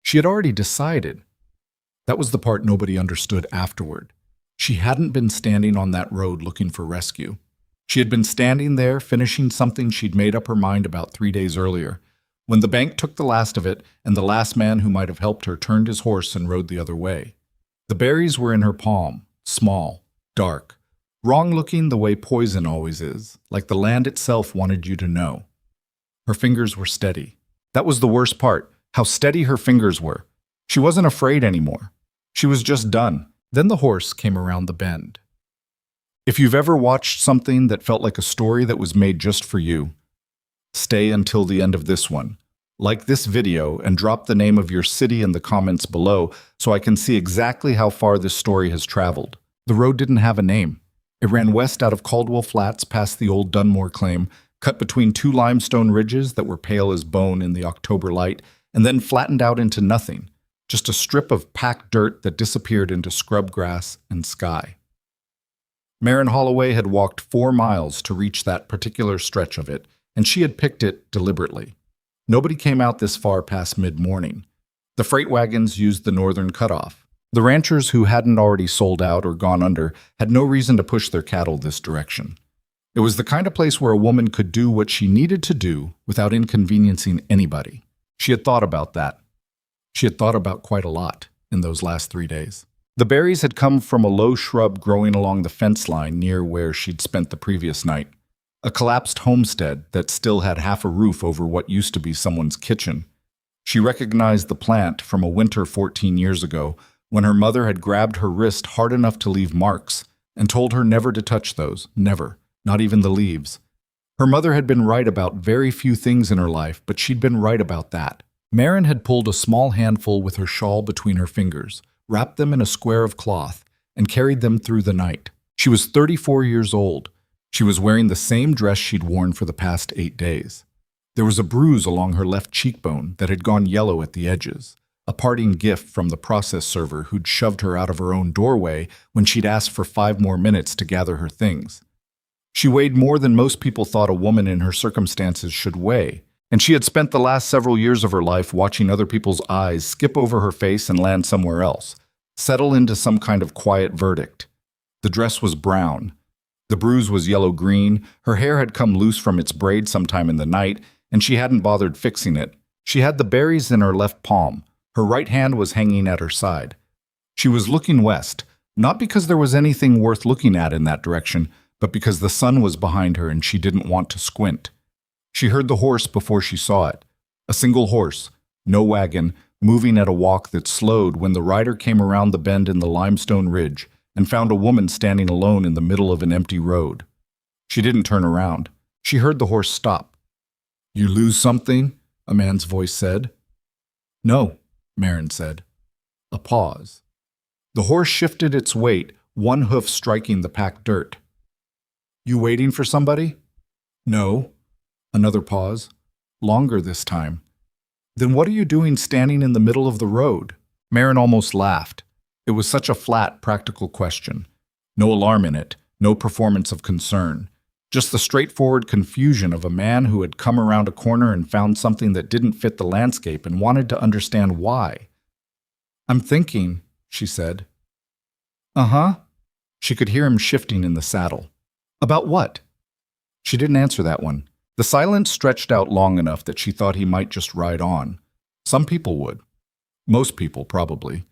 She had already decided. That was the part nobody understood afterward. She hadn't been standing on that road looking for rescue. She had been standing there finishing something she'd made up her mind about 3 days earlier, when the bank took the last of it and the last man who might have helped her turned his horse and rode the other way. The berries were in her palm, small, dark, wrong-looking the way poison always is, like the land itself wanted you to know. Her fingers were steady. That was the worst part, how steady her fingers were. She wasn't afraid anymore. She was just done. Then the horse came around the bend. If you've ever watched something that felt like a story that was made just for you, stay until the end of this one. Like this video and drop the name of your city in the comments below so I can see exactly how far this story has traveled. The road didn't have a name. It ran west out of Caldwell Flats past the old Dunmore claim, cut between two limestone ridges that were pale as bone in the October light, and then flattened out into nothing, just a strip of packed dirt that disappeared into scrub grass and sky. Maren Holloway had walked 4 miles to reach that particular stretch of it, and she had picked it deliberately. Nobody came out this far past mid-morning. The freight wagons used the northern cutoff. The ranchers who hadn't already sold out or gone under had no reason to push their cattle this direction. It was the kind of place where a woman could do what she needed to do without inconveniencing anybody. She had thought about that. She had thought about quite a lot in those last 3 days. The berries had come from a low shrub growing along the fence line near where she'd spent the previous night. A collapsed homestead that still had half a roof over what used to be someone's kitchen. She recognized the plant from a winter 14 years ago when her mother had grabbed her wrist hard enough to leave marks and told her never to touch those, never, not even the leaves. Her mother had been right about very few things in her life, but she'd been right about that. Maren had pulled a small handful with her shawl between her fingers, wrapped them in a square of cloth, and carried them through the night. She was 34 years old. She was wearing the same dress she'd worn for the past 8 days. There was a bruise along her left cheekbone that had gone yellow at the edges, a parting gift from the process server who'd shoved her out of her own doorway when she'd asked for 5 more minutes to gather her things. She weighed more than most people thought a woman in her circumstances should weigh, and she had spent the last several years of her life watching other people's eyes skip over her face and land somewhere else, settle into some kind of quiet verdict. The dress was brown. The bruise was yellow-green. Her hair had come loose from its braid sometime in the night, and she hadn't bothered fixing it. She had the berries in her left palm. Her right hand was hanging at her side. She was looking west, not because there was anything worth looking at in that direction, but because the sun was behind her and she didn't want to squint. She heard the horse before she saw it. A single horse, no wagon, moving at a walk that slowed when the rider came around the bend in the limestone ridge and found a woman standing alone in the middle of an empty road. She didn't turn around. She heard the horse stop. "You lose something?" a man's voice said. "No," Maren said. A pause. The horse shifted its weight, one hoof striking the packed dirt. "You waiting for somebody?" "No." Another pause. Longer this time. "Then what are you doing standing in the middle of the road?" Maren almost laughed. It was such a flat, practical question. No alarm in it, no performance of concern. Just the straightforward confusion of a man who had come around a corner and found something that didn't fit the landscape and wanted to understand why. "I'm thinking," she said. "Uh-huh." She could hear him shifting in the saddle. "About what?" She didn't answer that one. The silence stretched out long enough that she thought he might just ride on. Some people would. Most people, probably.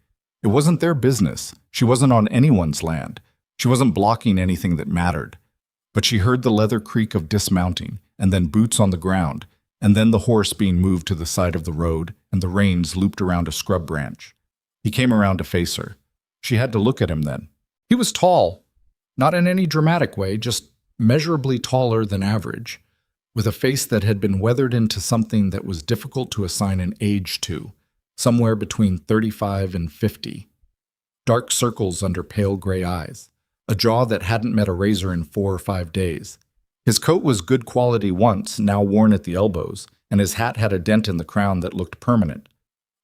It wasn't their business. She wasn't on anyone's land. She wasn't blocking anything that mattered. But she heard the leather creak of dismounting, and then boots on the ground, and then the horse being moved to the side of the road, and the reins looped around a scrub branch. He came around to face her. She had to look at him then. He was tall. Not in any dramatic way, just measurably taller than average, with a face that had been weathered into something that was difficult to assign an age to, somewhere between 35 and 50. Dark circles under pale gray eyes, a jaw that hadn't met a razor in 4 or 5 days. His coat was good quality once, now worn at the elbows, and his hat had a dent in the crown that looked permanent.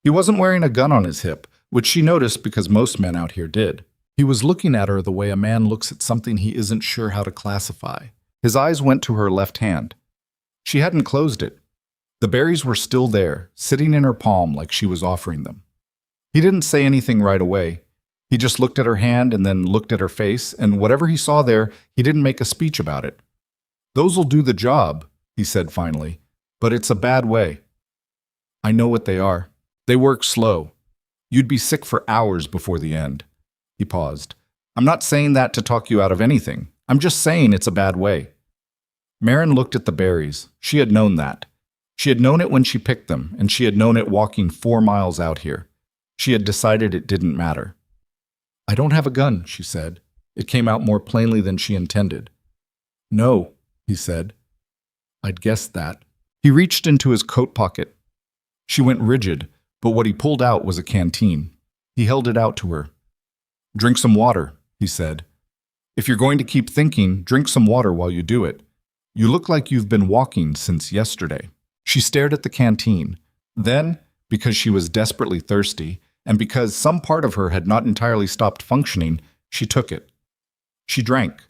He wasn't wearing a gun on his hip, which she noticed because most men out here did. He was looking at her the way a man looks at something he isn't sure how to classify. His eyes went to her left hand. She hadn't closed it. The berries were still there, sitting in her palm like she was offering them. He didn't say anything right away. He just looked at her hand and then looked at her face, and whatever he saw there, he didn't make a speech about it. "Those'll do the job," he said finally, "but it's a bad way." "I know what they are. They work slow. You'd be sick for hours before the end." He paused. "I'm not saying that to talk you out of anything. I'm just saying it's a bad way." Marin looked at the berries. She had known that. She had known it when she picked them, and she had known it walking 4 miles out here. She had decided it didn't matter. "I don't have a gun," she said. It came out more plainly than she intended. "No," he said. "I'd guessed that." He reached into his coat pocket. She went rigid, but what he pulled out was a canteen. He held it out to her. "Drink some water," he said. "If you're going to keep thinking, drink some water while you do it. You look like you've been walking since yesterday." She stared at the canteen. Then, because she was desperately thirsty, and because some part of her had not entirely stopped functioning, she took it. She drank.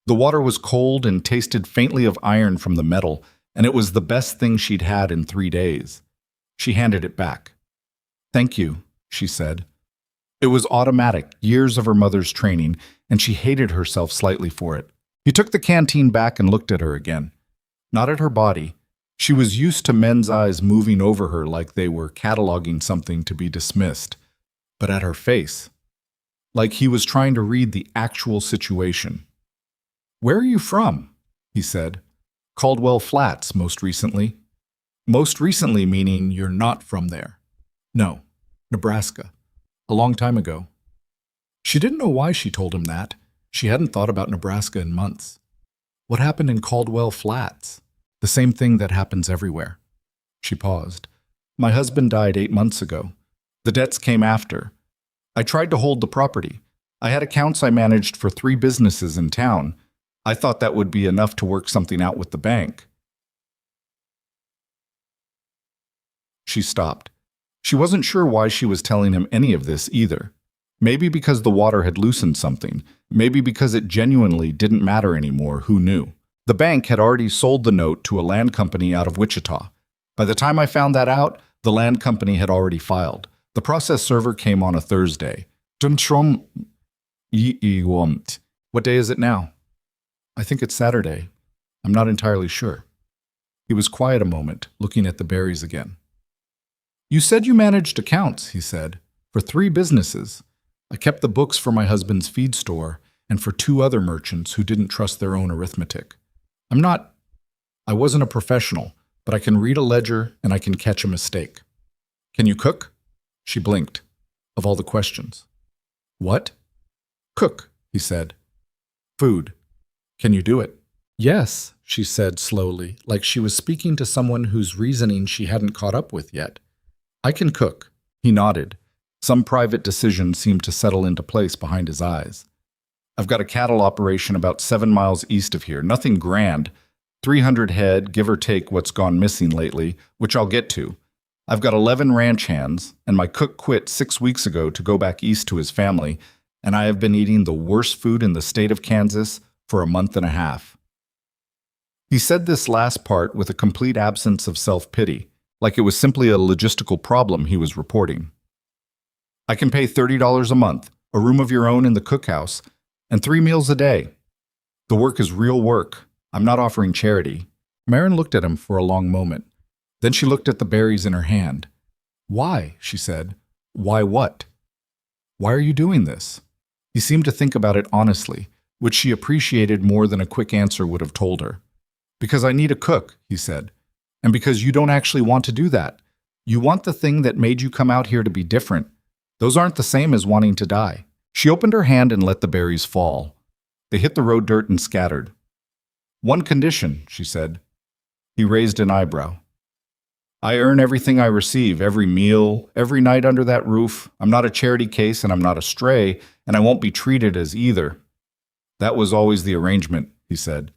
The water was cold and tasted faintly of iron from the metal, and it was the best thing she'd had in 3 days. She handed it back. "Thank you," she said. It was automatic, years of her mother's training, and she hated herself slightly for it. He took the canteen back and looked at her again. Not at her body. She was used to men's eyes moving over her like they were cataloging something to be dismissed, but at her face, like he was trying to read the actual situation. "Where are you from?" he said. "Caldwell Flats, most recently." "Most recently meaning you're not from there." "No, Nebraska. A long time ago." She didn't know why she told him that. She hadn't thought about Nebraska in months. What happened in Caldwell Flats? The same thing that happens everywhere. She paused. "My husband died 8 months ago. The debts came after. I tried to hold the property. I had accounts I managed for 3 businesses in town. I thought that would be enough to work something out with the bank." She stopped. She wasn't sure why she was telling him any of this either. Maybe because the water had loosened something. Maybe because it genuinely didn't matter anymore, who knew. The bank had already sold the note to a land company out of Wichita. By the time I found that out, the land company had already filed. The process server came on a Thursday. What day is it now? "I think it's Saturday. I'm not entirely sure." He was quiet a moment, looking at the berries again. "You said you managed accounts," he said, "for 3 businesses. I kept the books for my husband's feed store and for 2 other merchants who didn't trust their own arithmetic. I wasn't a professional, but I can read a ledger and I can catch a mistake." "Can you cook?" She blinked. Of all the questions. "What?" "Cook," he said. "Food. Can you do it?" "Yes," she said slowly, like she was speaking to someone whose reasoning she hadn't caught up with yet. "I can cook." He nodded. Some private decision seemed to settle into place behind his eyes. "I've got a cattle operation about 7 miles east of here. Nothing grand. 300 head, give or take what's gone missing lately, which I'll get to. I've got 11 ranch hands, and my cook quit 6 weeks ago to go back east to his family, and I have been eating the worst food in the state of Kansas for a month and a half." He said this last part with a complete absence of self-pity, like it was simply a logistical problem he was reporting. "I can pay $30 a month, a room of your own in the cookhouse, and 3 meals a day. The work is real work. I'm not offering charity." Marin looked at him for a long moment. Then she looked at the berries in her hand. "Why?" she said. "Why what? Why are you doing this?" He seemed to think about it honestly, which she appreciated more than a quick answer would have told her. "Because I need a cook," he said. "And because you don't actually want to do that. You want the thing that made you come out here to be different. Those aren't the same as wanting to die." She opened her hand and let the berries fall. They hit the road dirt and scattered. "One condition," she said. He raised an eyebrow. "I earn everything I receive, every meal, every night under that roof. I'm not a charity case and I'm not a stray, and I won't be treated as either." "That was always the arrangement," he said.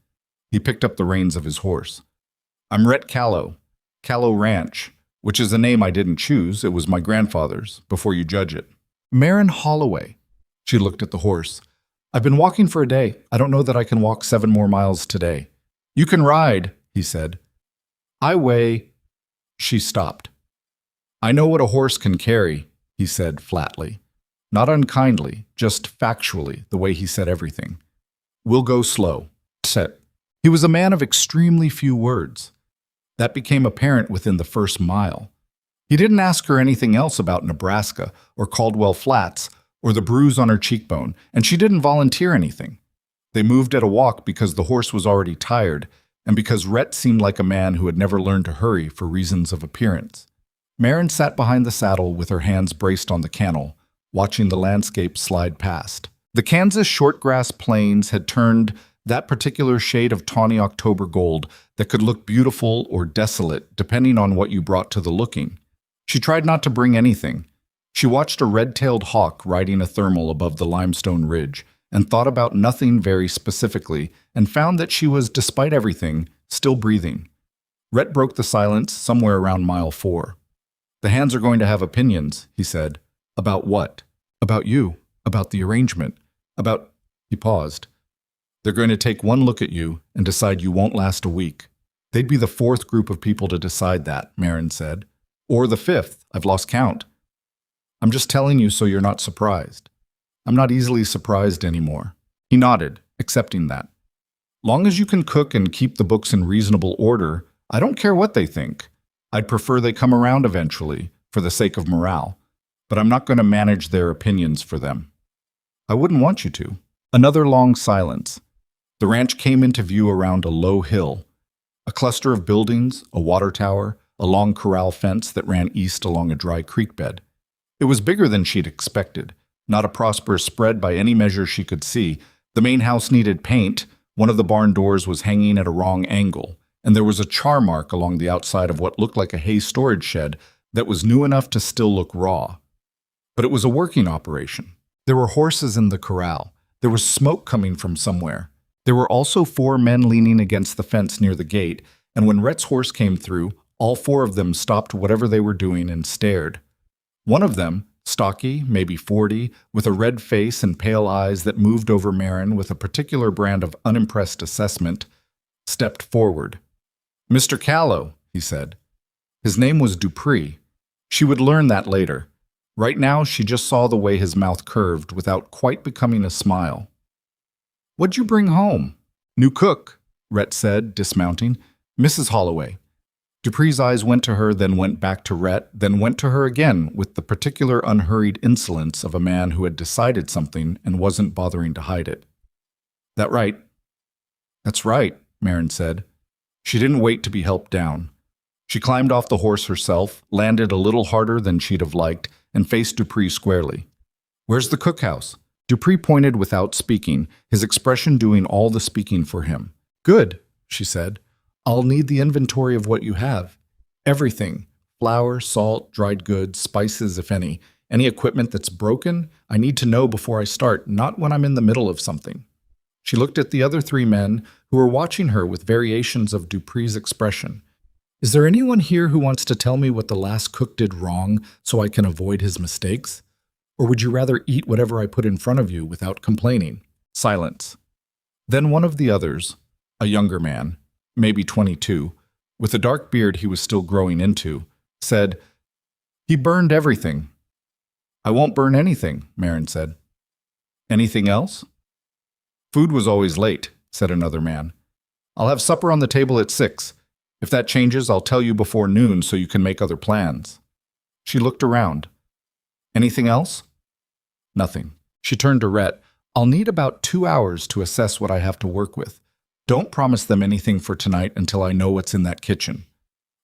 He picked up the reins of his horse. "I'm Rhett Callow Ranch, which is a name I didn't choose. It was my grandfather's, before you judge it." "Marin Holloway." She looked at the horse. "I've been walking for a day. I don't know that I can walk 7 more miles today." "You can ride," he said. "I weigh She stopped. "I know what a horse can carry," he said flatly. Not unkindly, just factually, the way he said everything. "We'll go slow." Set. He was a man of extremely few words. That became apparent within the first mile. He didn't ask her anything else about Nebraska or Caldwell Flats or the bruise on her cheekbone, and she didn't volunteer anything. They moved at a walk because the horse was already tired and because Rhett seemed like a man who had never learned to hurry for reasons of appearance. Marin sat behind the saddle with her hands braced on the cantle, watching the landscape slide past. The Kansas shortgrass plains had turned that particular shade of tawny October gold that could look beautiful or desolate depending on what you brought to the looking. She tried not to bring anything. She watched a red-tailed hawk riding a thermal above the limestone ridge and thought about nothing very specifically and found that she was, despite everything, still breathing. Rhett broke the silence somewhere around mile 4. "The hands are going to have opinions," he said. "About what?" "About you. About the arrangement. About—" He paused. "They're going to take one look at you and decide you won't last a week." "They'd be the 4th group of people to decide that," Marin said. "Or the 5th. I've lost count. I'm just telling you so you're not surprised." "I'm not easily surprised anymore." He nodded, accepting that. "Long as you can cook and keep the books in reasonable order, I don't care what they think. I'd prefer they come around eventually, for the sake of morale. But I'm not going to manage their opinions for them." "I wouldn't want you to." Another long silence. The ranch came into view around a low hill. A cluster of buildings, a water tower, a long corral fence that ran east along a dry creek bed. It was bigger than she'd expected, not a prosperous spread by any measure she could see. The main house needed paint, one of the barn doors was hanging at a wrong angle, and there was a char mark along the outside of what looked like a hay storage shed that was new enough to still look raw. But it was a working operation. There were horses in the corral. There was smoke coming from somewhere. There were also 4 men leaning against the fence near the gate, and when Rhett's horse came through, all 4 of them stopped whatever they were doing and stared. One of them, stocky, maybe 40, with a red face and pale eyes that moved over Marin with a particular brand of unimpressed assessment, stepped forward. "Mr. Callow," he said. His name was Dupree. She would learn that later. Right now, she just saw the way his mouth curved without quite becoming a smile. "What'd you bring home?" "New cook," Rhett said, dismounting. "Mrs. Holloway." Dupree's eyes went to her, then went back to Rhett, then went to her again with the particular unhurried insolence of a man who had decided something and wasn't bothering to hide it. "That right?" "That's right," Marin said. She didn't wait to be helped down. She climbed off the horse herself, landed a little harder than she'd have liked, and faced Dupree squarely. "Where's the cookhouse?" Dupree pointed without speaking, his expression doing all the speaking for him. "Good," she said. "I'll need the inventory of what you have. Everything. Flour, salt, dried goods, spices, if any. Any equipment that's broken, I need to know before I start, not when I'm in the middle of something." She looked at the other 3 men, who were watching her with variations of Dupree's expression. "Is there anyone here who wants to tell me what the last cook did wrong so I can avoid his mistakes? Or would you rather eat whatever I put in front of you without complaining?" Silence. Then one of the others, a younger man, maybe 22, with a dark beard he was still growing into, said, "He burned everything." "I won't burn anything," Marin said. "Anything else?" "Food was always late," said another man. "I'll have supper on the table at 6. If that changes, I'll tell you before noon so you can make other plans." She looked around. "Anything else?" "Nothing." She turned to Rhett. "I'll need about 2 hours to assess what I have to work with. Don't promise them anything for tonight until I know what's in that kitchen."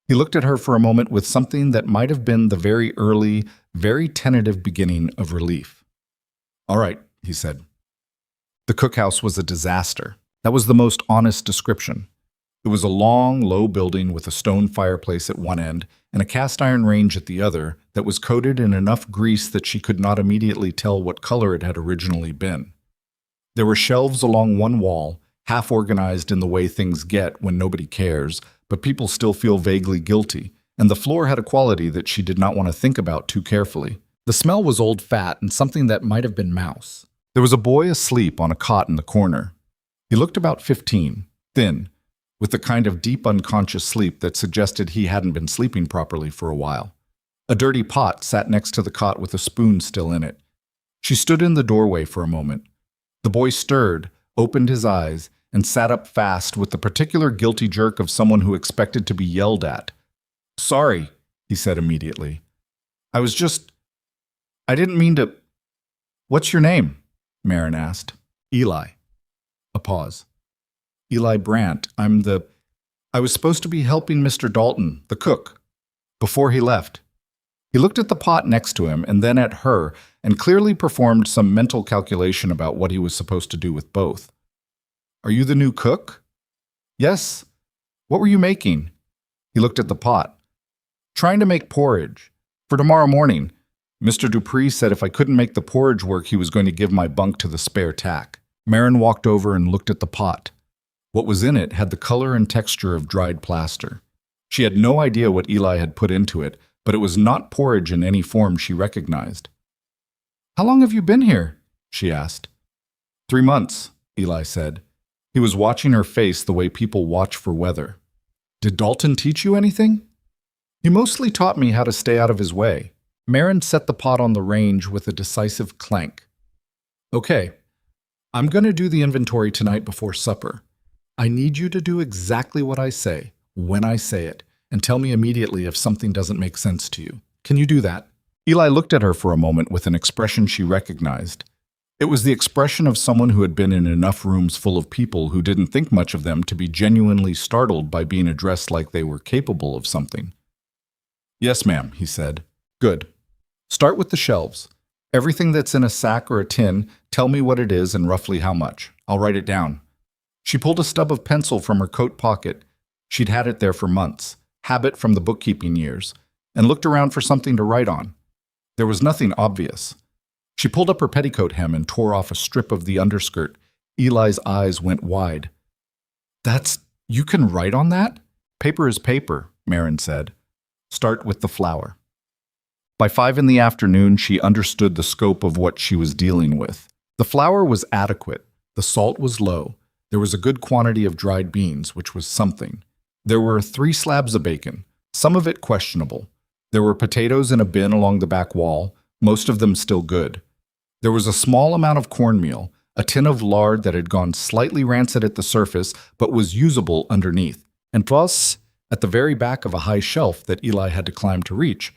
He looked at her for a moment with something that might have been the very early, very tentative beginning of relief. "All right," he said. The cookhouse was a disaster. That was the most honest description. It was a long, low building with a stone fireplace at one end and a cast-iron range at the other that was coated in enough grease that she could not immediately tell what color it had originally been. There were shelves along one wall, half organized in the way things get when nobody cares, but people still feel vaguely guilty, and the floor had a quality that she did not want to think about too carefully. The smell was old fat and something that might have been mouse. There was a boy asleep on a cot in the corner. He looked about 15, thin, with the kind of deep unconscious sleep that suggested he hadn't been sleeping properly for a while. A dirty pot sat next to the cot with a spoon still in it. She stood in the doorway for a moment. The boy stirred, opened his eyes, and sat up fast with the particular guilty jerk of someone who expected to be yelled at. "Sorry," he said immediately. I didn't mean to." "What's your name?" Marin asked. "Eli." A pause. "Eli Brandt. I was supposed to be helping Mr. Dalton, the cook, before he left." He looked at the pot next to him and then at her and clearly performed some mental calculation about what he was supposed to do with both. "Are you the new cook?" "Yes." "What were you making?" He looked at the pot. "Trying to make porridge. For tomorrow morning. Mr. Dupree said if I couldn't make the porridge work, he was going to give my bunk to the spare tack." Marin walked over and looked at the pot. What was in it had the color and texture of dried plaster. She had no idea what Eli had put into it, but it was not porridge in any form she recognized. "How long have you been here?" she asked. 3 months, Eli said. He was watching her face the way people watch for weather. "Did Dalton teach you anything?" "He mostly taught me how to stay out of his way." Marin set the pot on the range with a decisive clank. "Okay, I'm going to do the inventory tonight before supper. I need you to do exactly what I say, when I say it, and tell me immediately if something doesn't make sense to you. Can you do that?" Eli looked at her for a moment with an expression she recognized. It was the expression of someone who had been in enough rooms full of people who didn't think much of them to be genuinely startled by being addressed like they were capable of something. "Yes, ma'am," he said. "Good. Start with the shelves. Everything that's in a sack or a tin, tell me what it is and roughly how much. I'll write it down." She pulled a stub of pencil from her coat pocket. She'd had it there for months, habit from the bookkeeping years, and looked around for something to write on. There was nothing obvious. She pulled up her petticoat hem and tore off a strip of the underskirt. Eli's eyes went wide. You can write on that?" "Paper is paper," Marin said. "Start with the flour." By 5 in the afternoon, she understood the scope of what she was dealing with. The flour was adequate. The salt was low. There was a good quantity of dried beans, which was something. There were 3 slabs of bacon, some of it questionable. There were potatoes in a bin along the back wall, most of them still good. There was a small amount of cornmeal, a tin of lard that had gone slightly rancid at the surface but was usable underneath, and plus, at the very back of a high shelf that Eli had to climb to reach,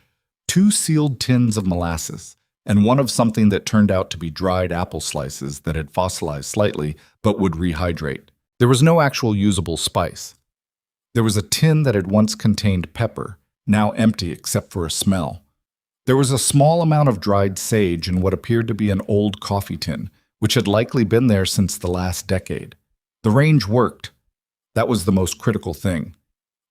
2 sealed tins of molasses, and one of something that turned out to be dried apple slices that had fossilized slightly but would rehydrate. There was no actual usable spice. There was a tin that had once contained pepper, now empty except for a smell. There was a small amount of dried sage in what appeared to be an old coffee tin, which had likely been there since the last decade. The range worked. That was the most critical thing.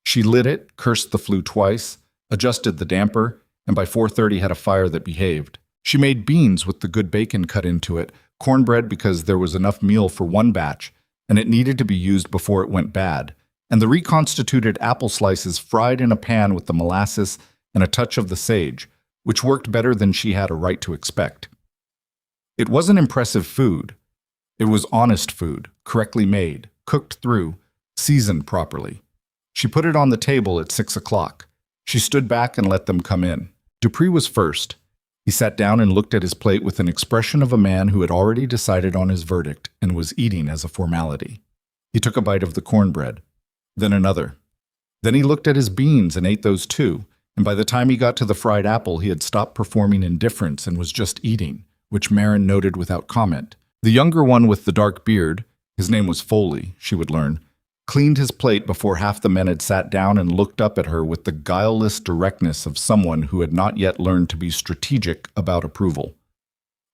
She lit it, cursed the flue twice, adjusted the damper, and by 4:30 had a fire that behaved. She made beans with the good bacon cut into it, cornbread because there was enough meal for one batch, and it needed to be used before it went bad, and the reconstituted apple slices fried in a pan with the molasses and a touch of the sage, which worked better than she had a right to expect. It wasn't impressive food. It was honest food, correctly made, cooked through, seasoned properly. She put it on the table at 6 o'clock. She stood back and let them come in. Dupree was first. He sat down and looked at his plate with an expression of a man who had already decided on his verdict and was eating as a formality. He took a bite of the cornbread, then another. Then he looked at his beans and ate those too, and by the time he got to the fried apple, he had stopped performing indifference and was just eating, which Marin noted without comment. The younger one with the dark beard, his name was Foley, she would learn, cleaned his plate before half the men had sat down and looked up at her with the guileless directness of someone who had not yet learned to be strategic about approval.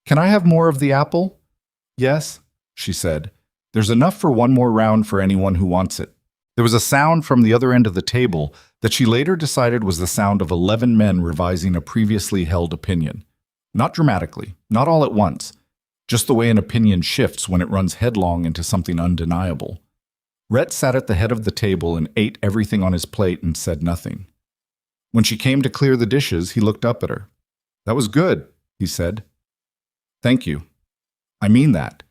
"Can I have more of the apple?" "Yes," she said. "There's enough for one more round for anyone who wants it." There was a sound from the other end of the table that she later decided was the sound of 11 men revising a previously held opinion. Not dramatically, not all at once, just the way an opinion shifts when it runs headlong into something undeniable. Rhett sat at the head of the table and ate everything on his plate and said nothing. When she came to clear the dishes, he looked up at her. "That was good," he said. "Thank you. I mean that.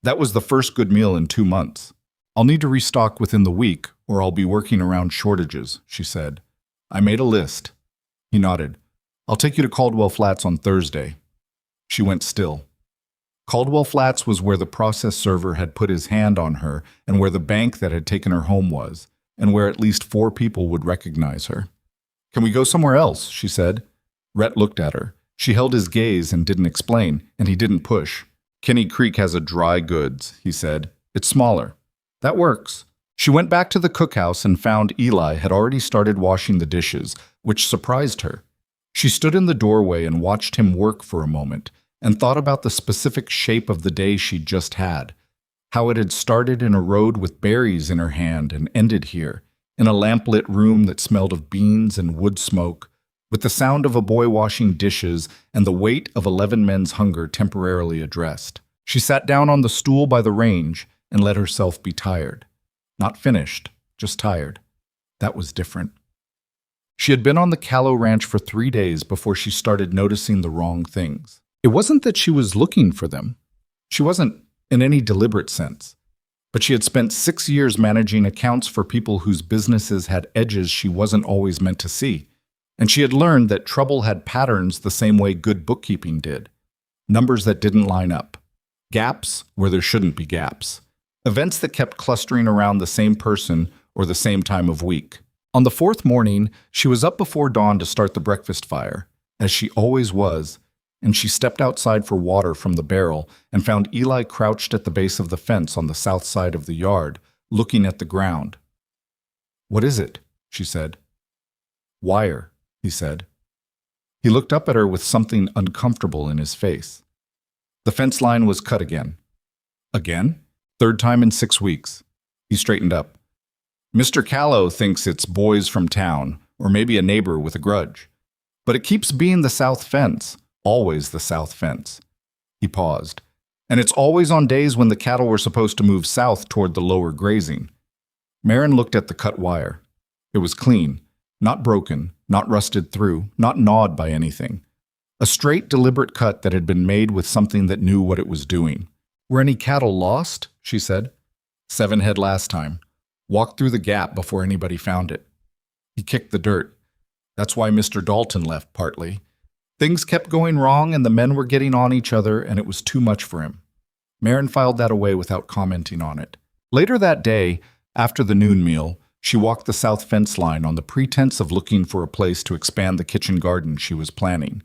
That was the first good meal in 2 months." I'll need to restock within the week, or I'll be working around shortages, she said. I made a list. He nodded. I'll take you to Caldwell Flats on Thursday. She went still. Caldwell Flats was where the process server had put his hand on her and where the bank that had taken her home was, and where at least 4 people would recognize her. Can we go somewhere else? She said. Rhett looked at her. She held his gaze and didn't explain, and he didn't push. Kenny Creek has a dry goods, he said. It's smaller. That works. She went back to the cookhouse and found Eli had already started washing the dishes, which surprised her. She stood in the doorway and watched him work for a moment, and thought about the specific shape of the day she'd just had, how it had started in a road with berries in her hand and ended here, in a lamplit room that smelled of beans and wood smoke, with the sound of a boy washing dishes and the weight of 11 men's hunger temporarily addressed. She sat down on the stool by the range and let herself be tired. Not finished, just tired. That was different. She had been on the Callow Ranch for 3 days before she started noticing the wrong things. It wasn't that she was looking for them. She wasn't in any deliberate sense. But she had spent 6 years managing accounts for people whose businesses had edges she wasn't always meant to see. And she had learned that trouble had patterns the same way good bookkeeping did. Numbers that didn't line up. Gaps where there shouldn't be gaps. Events that kept clustering around the same person or the same time of week. On the 4th morning, she was up before dawn to start the breakfast fire, as she always was, and she stepped outside for water from the barrel and found Eli crouched at the base of the fence on the south side of the yard, looking at the ground. "What is it?" she said. "Wire," he said. He looked up at her with something uncomfortable in his face. The fence line was cut again. Again? 3rd time in 6 weeks. He straightened up. Mr. Callow thinks it's boys from town, or maybe a neighbor with a grudge. But it keeps being the south fence, always the south fence. He paused. And it's always on days when the cattle were supposed to move south toward the lower grazing. Marin looked at the cut wire. It was clean, not broken, not rusted through, not gnawed by anything. A straight, deliberate cut that had been made with something that knew what it was doing. "Were any cattle lost?" she said. 7 head last time. Walked through the gap before anybody found it. He kicked the dirt. That's why Mr. Dalton left, partly. Things kept going wrong and the men were getting on each other and it was too much for him. Marin filed that away without commenting on it. Later that day, after the noon meal, she walked the south fence line on the pretense of looking for a place to expand the kitchen garden she was planning.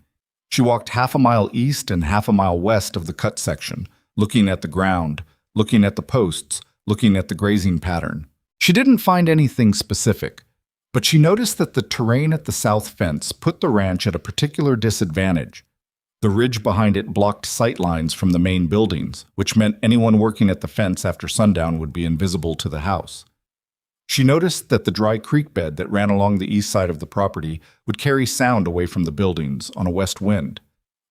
She walked half a mile east and half a mile west of the cut section, looking at the ground, looking at the posts, looking at the grazing pattern. She didn't find anything specific, but she noticed that the terrain at the south fence put the ranch at a particular disadvantage. The ridge behind it blocked sight lines from the main buildings, which meant anyone working at the fence after sundown would be invisible to the house. She noticed that the dry creek bed that ran along the east side of the property would carry sound away from the buildings on a west wind.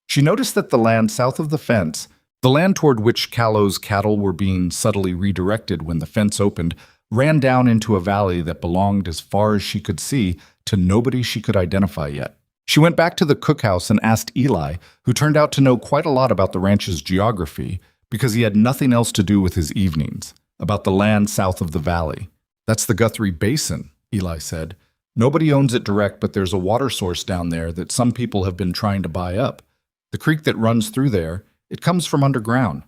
She noticed that the land south of the fence, the land toward which Callow's cattle were being subtly redirected when the fence opened, ran down into a valley that belonged, as far as she could see, to nobody she could identify yet. She went back to the cookhouse and asked Eli, who turned out to know quite a lot about the ranch's geography, because he had nothing else to do with his evenings, about the land south of the valley. "That's the Guthrie Basin," Eli said. "Nobody owns it direct, but there's a water source down there that some people have been trying to buy up. The creek that runs through there, it comes from underground,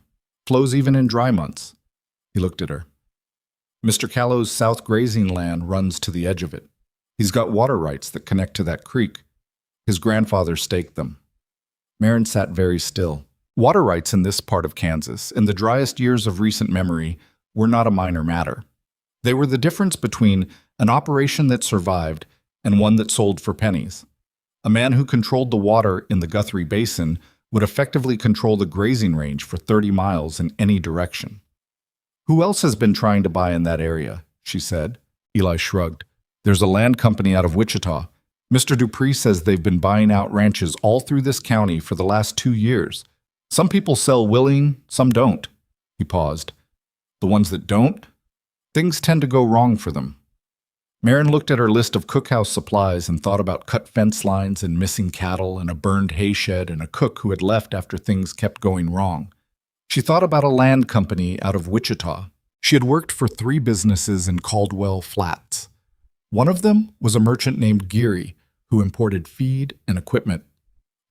flows even in dry months." He looked at her. "Mr. Callow's south grazing land runs to the edge of it. He's got water rights that connect to that creek. His grandfather staked them." Marin sat very still. Water rights in this part of Kansas, in the driest years of recent memory, were not a minor matter. They were the difference between an operation that survived and one that sold for pennies. A man who controlled the water in the Guthrie Basin would effectively control the grazing range for 30 miles in any direction. "Who else has been trying to buy in that area?" she said. Eli shrugged. "There's a land company out of Wichita. Mr. Dupree says they've been buying out ranches all through this county for the last 2 years. Some people sell willing, some don't." He paused. "The ones that don't? Things tend to go wrong for them." Marin looked at her list of cookhouse supplies and thought about cut fence lines and missing cattle and a burned hay shed and a cook who had left after things kept going wrong. She thought about a land company out of Wichita. She had worked for 3 businesses in Caldwell Flats. One of them was a merchant named Geary, who imported feed and equipment.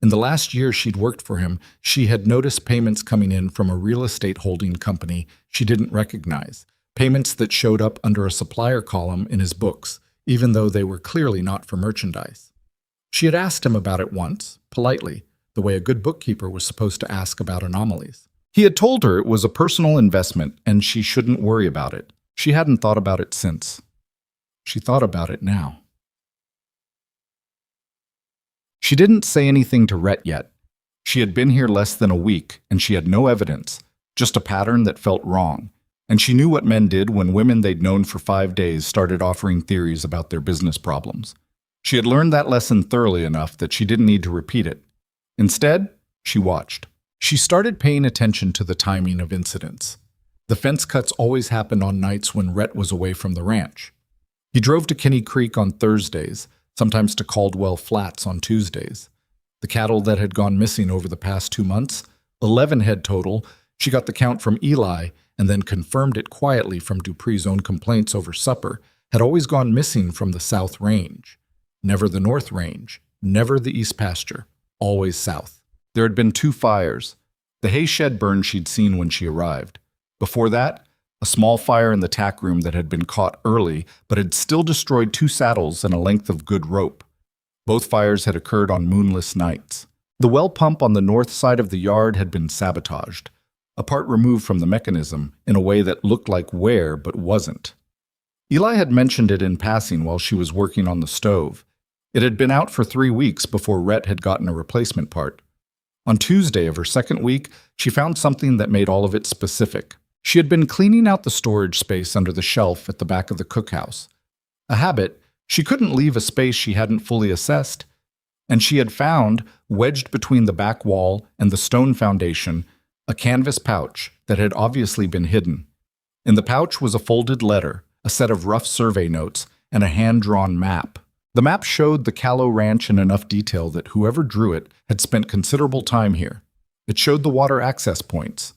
In the last year she'd worked for him, she had noticed payments coming in from a real estate holding company she didn't recognize, payments that showed up under a supplier column in his books, even though they were clearly not for merchandise. She had asked him about it once, politely, the way a good bookkeeper was supposed to ask about anomalies. He had told her it was a personal investment and she shouldn't worry about it. She hadn't thought about it since. She thought about it now. She didn't say anything to Rhett yet. She had been here less than a week, and she had no evidence, just a pattern that felt wrong. And she knew what men did when women they'd known for 5 days started offering theories about their business problems. She had learned that lesson thoroughly enough that she didn't need to repeat it. Instead, she watched. She started paying attention to the timing of incidents. The fence cuts always happened on nights when Rhett was away from the ranch. He drove to Kinney Creek on Thursdays, sometimes to Caldwell Flats on Tuesdays. The cattle that had gone missing over the past 2 months, 11 head total, she got the count from Eli and then confirmed it quietly from Dupree's own complaints over supper, had always gone missing from the South Range. Never the North Range, never the East Pasture, always south. There had been 2 fires. The hay shed burn she'd seen when she arrived. Before that, a small fire in the tack room that had been caught early but had still destroyed 2 saddles and a length of good rope. Both fires had occurred on moonless nights. The well pump on the north side of the yard had been sabotaged, a part removed from the mechanism in a way that looked like wear but wasn't. Eli had mentioned it in passing while she was working on the stove. It had been out for 3 weeks before Rhett had gotten a replacement part. On Tuesday of her second week, she found something that made all of it specific. She had been cleaning out the storage space under the shelf at the back of the cookhouse. A habit, she couldn't leave a space she hadn't fully assessed. And she had found, wedged between the back wall and the stone foundation, a canvas pouch that had obviously been hidden. In the pouch was a folded letter, a set of rough survey notes, and a hand-drawn map. The map showed the Callow Ranch in enough detail that whoever drew it had spent considerable time here. It showed the water access points.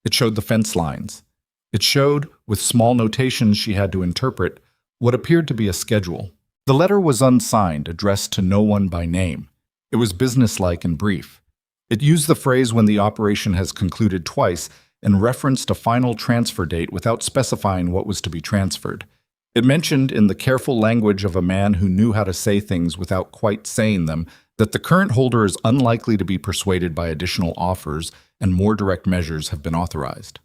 It showed the fence lines. It showed, with small notations she had to interpret, what appeared to be a schedule. The letter was unsigned, addressed to no one by name. It was businesslike and brief. It used the phrase "when the operation has concluded" twice and referenced a final transfer date without specifying what was to be transferred. It mentioned, in the careful language of a man who knew how to say things without quite saying them, that the current holder is unlikely to be persuaded by additional offers and more direct measures have been authorized.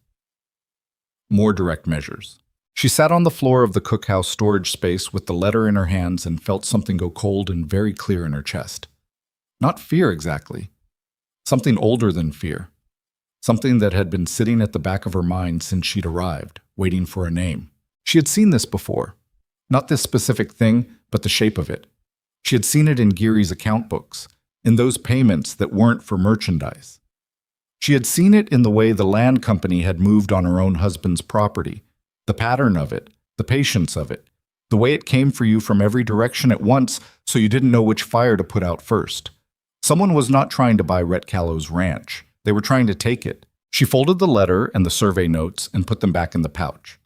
More direct measures. She sat on the floor of the cookhouse storage space with the letter in her hands and felt something go cold and very clear in her chest. Not fear exactly. Something older than fear. Something that had been sitting at the back of her mind since she'd arrived, waiting for a name. She had seen this before. Not this specific thing, but the shape of it. She had seen it in Geary's account books, in those payments that weren't for merchandise. She had seen it in the way the land company had moved on her own husband's property, the pattern of it, the patience of it, the way it came for you from every direction at once so you didn't know which fire to put out first. Someone was not trying to buy Rhett Callow's ranch. They were trying to take it. She folded the letter and the survey notes and put them back in the pouch.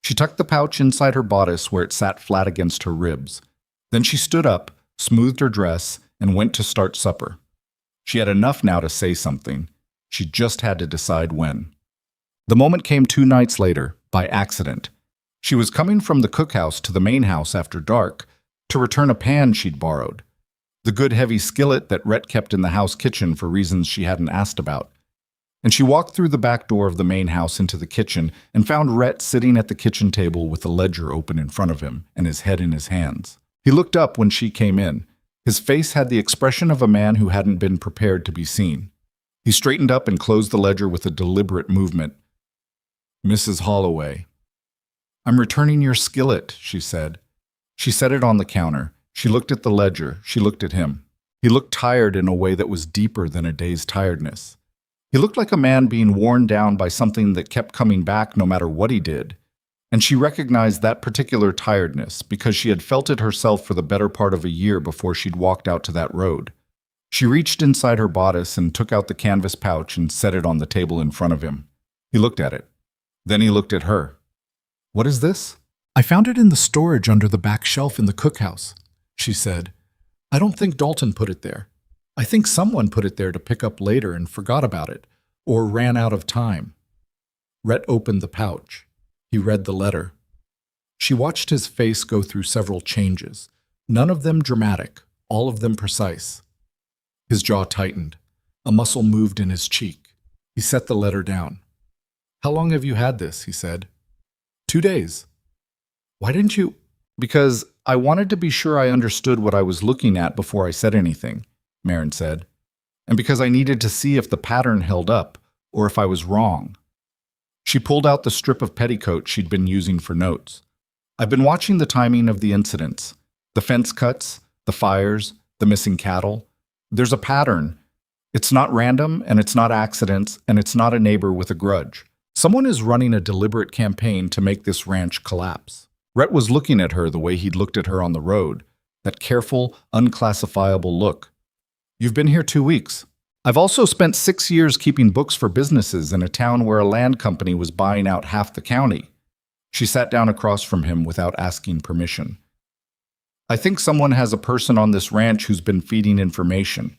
She tucked the pouch inside her bodice where it sat flat against her ribs. Then she stood up, smoothed her dress, and went to start supper. She had enough now to say something. She just had to decide when. The moment came 2 nights later, by accident. She was coming from the cookhouse to the main house after dark to return a pan she'd borrowed. The good heavy skillet that Rhett kept in the house kitchen for reasons she hadn't asked about. And she walked through the back door of the main house into the kitchen and found Rhett sitting at the kitchen table with a ledger open in front of him and his head in his hands. He looked up when she came in. His face had the expression of a man who hadn't been prepared to be seen. He straightened up and closed the ledger with a deliberate movement. "Mrs. Holloway." "I'm returning your skillet," she said. She set it on the counter. She looked at the ledger. She looked at him. He looked tired in a way that was deeper than a day's tiredness. He looked like a man being worn down by something that kept coming back no matter what he did. And she recognized that particular tiredness because she had felt it herself for the better part of a year before she'd walked out to that road. She reached inside her bodice and took out the canvas pouch and set it on the table in front of him. He looked at it. Then he looked at her. What is this? I found it in the storage under the back shelf in the cookhouse, she said. I don't think Dalton put it there. I think someone put it there to pick up later and forgot about it, or ran out of time. Rhett opened the pouch. He read the letter. She watched his face go through several changes, none of them dramatic, all of them precise. His jaw tightened. A muscle moved in his cheek. He set the letter down. How long have you had this? He said. 2 days. Why didn't you? Because I wanted to be sure I understood what I was looking at before I said anything, Marin said, and because I needed to see if the pattern held up or if I was wrong. She pulled out the strip of petticoat she'd been using for notes. I've been watching the timing of the incidents, the fence cuts, the fires, the missing cattle. There's a pattern. It's not random, and it's not accidents, and it's not a neighbor with a grudge. Someone is running a deliberate campaign to make this ranch collapse. Rhett was looking at her the way he'd looked at her on the road, that careful, unclassifiable look. You've been here 2 weeks. I've also spent 6 years keeping books for businesses in a town where a land company was buying out half the county. She sat down across from him without asking permission. I think someone has a person on this ranch who's been feeding information.